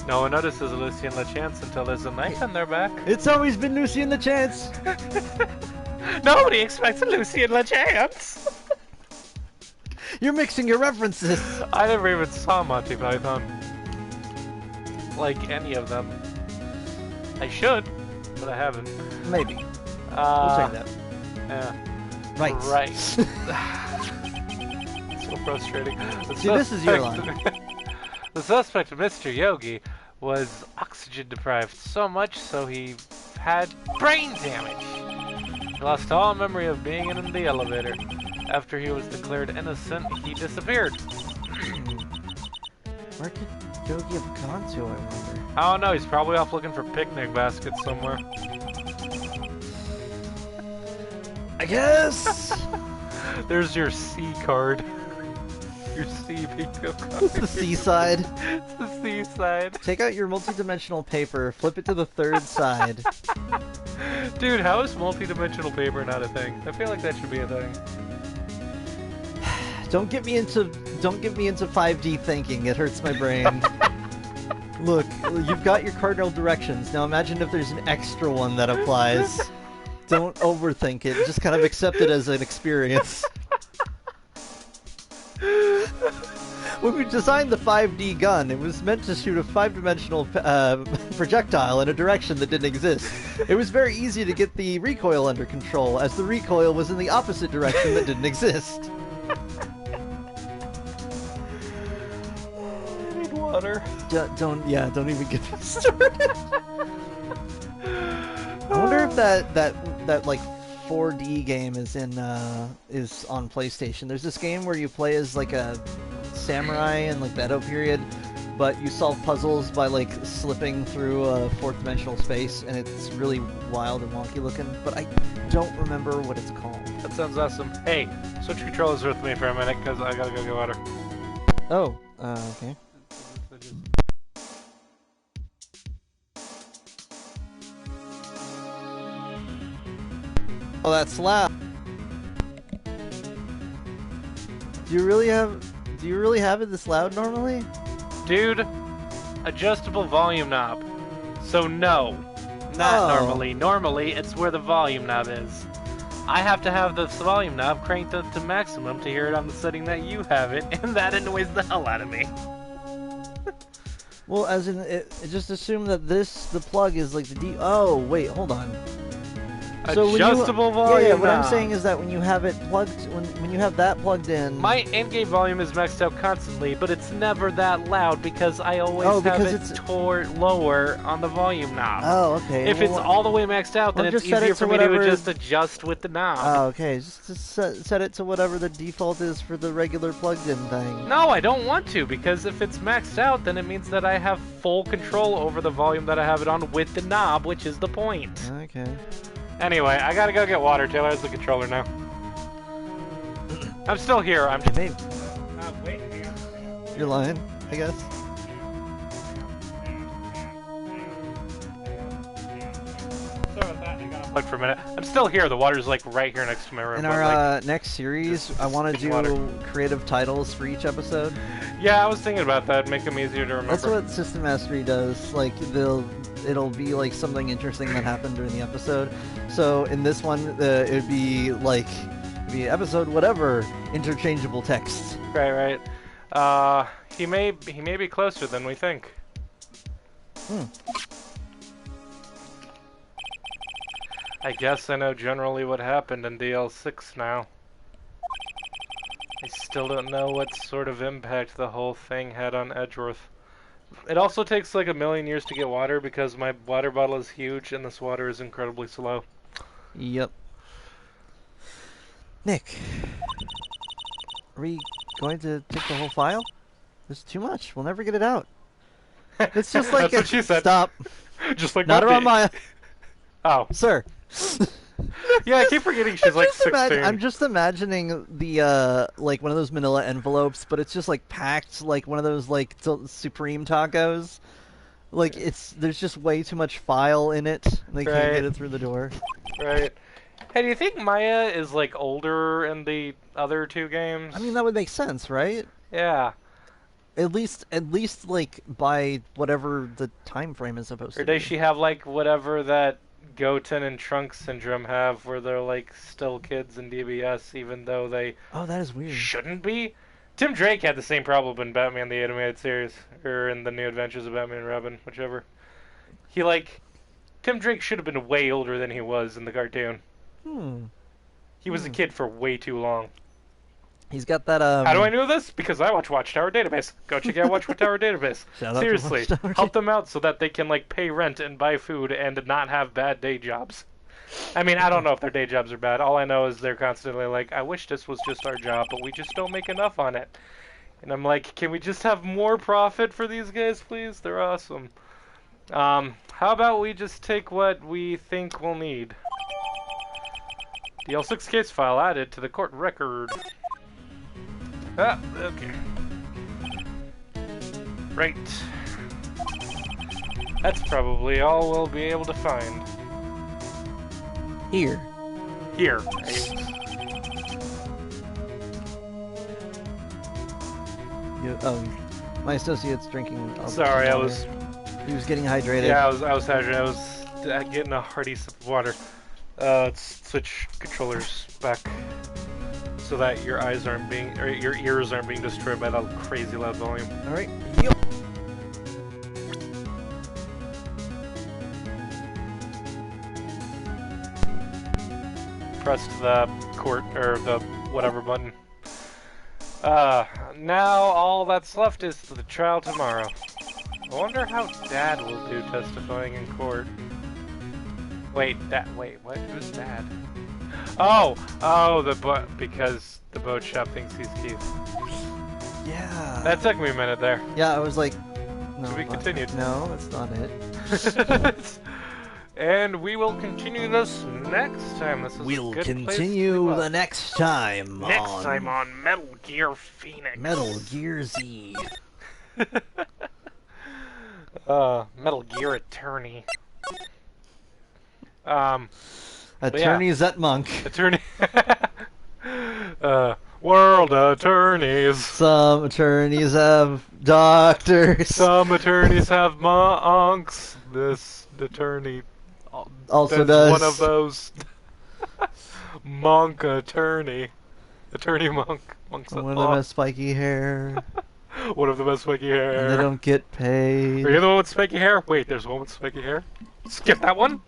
No one notices Lucien LeChance until there's a knife in their back. It's always been Lucien LeChance. Nobody expects a Lucien LeChance. You're mixing your references. I never even saw Monty Python. Like any of them. I should, but I haven't. Maybe. We'll check that. Yeah. Right. So frustrating. See, this is your line. The suspect, Mr. Yogi, was oxygen deprived so much so he had brain damage. He lost all memory of being in the elevator. After he was declared innocent, he disappeared. Where could Yogi have gone to, I wonder? I don't know, he's probably off looking for picnic baskets somewhere. I guess! There's your C card. Your C bingo card. It's the seaside. It's the C side. Take out your multi-dimensional paper, flip it to the third side. Dude, how is multi-dimensional paper not a thing? I feel like that should be a thing. Don't get me into 5D thinking. It hurts my brain. Look, you've got your cardinal directions. Now imagine if there's an extra one that applies. Don't overthink it. Just kind of accept it as an experience. When we designed the 5D gun, it was meant to shoot a 5-dimensional projectile in a direction that didn't exist. It was very easy to get the recoil under control, as the recoil was in the opposite direction that didn't exist. I need water. Don't even get me started. I wonder if that like 4D game is on PlayStation. There's this game where you play as like a samurai in like the Edo period, but you solve puzzles by like slipping through a 4th-dimensional space, and it's really wild and wonky looking, but I don't remember what it's called. That sounds awesome. Hey, switch controllers with me for a minute, because I gotta go get water. Oh, okay. Oh, that's loud. Do you really have it this loud normally? Dude, adjustable volume knob. So no, not normally. Normally, it's where the volume knob is. I have to have the volume knob cranked up to maximum to hear it on the setting that you have it, and that annoys the hell out of me. Well, as in, just assume that the plug is like the Oh, wait, hold on. So Adjustable volume. Yeah, what I'm saying is that when you have it plugged, when you have that plugged in, my in-game volume is maxed out constantly, but it's never that loud because I always have it toward lower on the volume knob. Oh, okay. If it's all the way maxed out, then it's easier for me to just adjust with the knob. Oh, okay. Just set it to whatever the default is for the regular plugged-in thing. No, I don't want to, because if it's maxed out, then it means that I have full control over the volume that I have it on with the knob, which is the point. Okay. Anyway, I gotta go get water. Taylor has the controller now. I'm still here. I'm just... wait. You're lying, I guess. Sorry about that. I got unplugged for a minute. I'm still here. The water's like right here next to my room. In our next series, I want to do creative titles for each episode. Yeah, I was thinking about that. Make them easier to remember. That's what System Mastery does. Like, it'll be like something interesting that happened during the episode. So in this one, it'd be like episode whatever, interchangeable text. Right. He may be closer than we think. I guess I know generally what happened in DL6 now. I still don't know what sort of impact the whole thing had on Edgeworth. It also takes like 1,000,000 years to get water because my water bottle is huge and this water is incredibly slow. Yep. Nick, are we going to take the whole file? There's too much. We'll never get it out. It's just like That's what she said. Stop. Just like not around my. Oh, sir. Yeah, I keep forgetting she's like 16. I'm just imagining the like one of those manila envelopes, but it's just like packed like one of those like Supreme tacos. Like there's just way too much file in it. They can't get it through the door. Right. Hey, do you think Maya is like older in the other two games? I mean, that would make sense, right? Yeah. At least like by whatever the time frame is supposed to be. Or does she have like whatever that Goten and Trunks syndrome have, where they're like still kids in DBS, even though they that is weird. Shouldn't be. Tim Drake had the same problem in Batman the Animated Series, or in the New Adventures of Batman and Robin, whichever. Tim Drake should have been way older than he was in the cartoon. He was a kid for way too long. He's got that. How do I know this? Because I watch Watchtower Database. Go check out Watchtower Database. Seriously, help them out so that they can like pay rent and buy food and not have bad day jobs. I mean, I don't know if their day jobs are bad. All I know is they're constantly like, I wish this was just our job, but we just don't make enough on it. And I'm like, can we just have more profit for these guys, please? They're awesome. How about we just take what we think we'll need? DL6 case file added to the court record. Okay. Right. That's probably all we'll be able to find. Here. Right. My associate's drinking. Sorry, He was getting hydrated. Yeah, I was hydrated. I was getting a hearty sip of water. Let's switch controllers back so that your ears aren't being destroyed by that crazy loud volume. All right. Yep. Pressed the court or the whatever button. Now all that's left is the trial tomorrow. I wonder how Dad will do testifying in court. Wait, what? Who's Dad? Because the boat shop thinks he's Keith. Yeah. That took me a minute there. Yeah, I was like, no. To be continued. No, that's not it. And we will continue this next time. We'll continue the next time. Next time on Metal Gear Phoenix. Metal Gear Z. Metal Gear Attorney. Attorney Zet Monk. Attorney. World attorneys. Some attorneys have doctors. Some attorneys have monks. This attorney Also that's does. one of those. Monk attorney. Attorney monk. Monks One of them has spiky hair. One of them has spiky hair. And they don't get paid. Are you the one with spiky hair? Wait, there's one with spiky hair? Skip that one?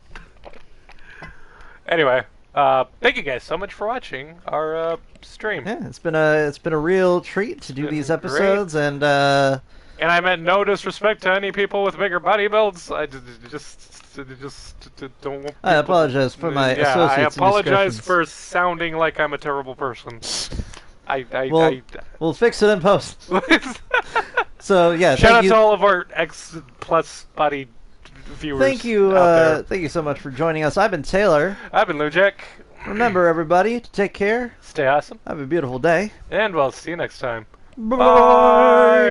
Anyway, thank you guys so much for watching our stream. Yeah, it's been a real treat to do these episodes, and I meant no disrespect to any people with bigger body builds. I just don't want. I apologize for my associates. I apologize indiscretions. for sounding like I'm a terrible person. We'll fix it in post. So yeah, shout out you. to all of our X plus body viewers. Thank you, out there. thank you so much for joining us. I've been Taylor. I've been Lujek. Remember, everybody, to take care. Stay awesome. Have a beautiful day. And we'll see you next time. Bye.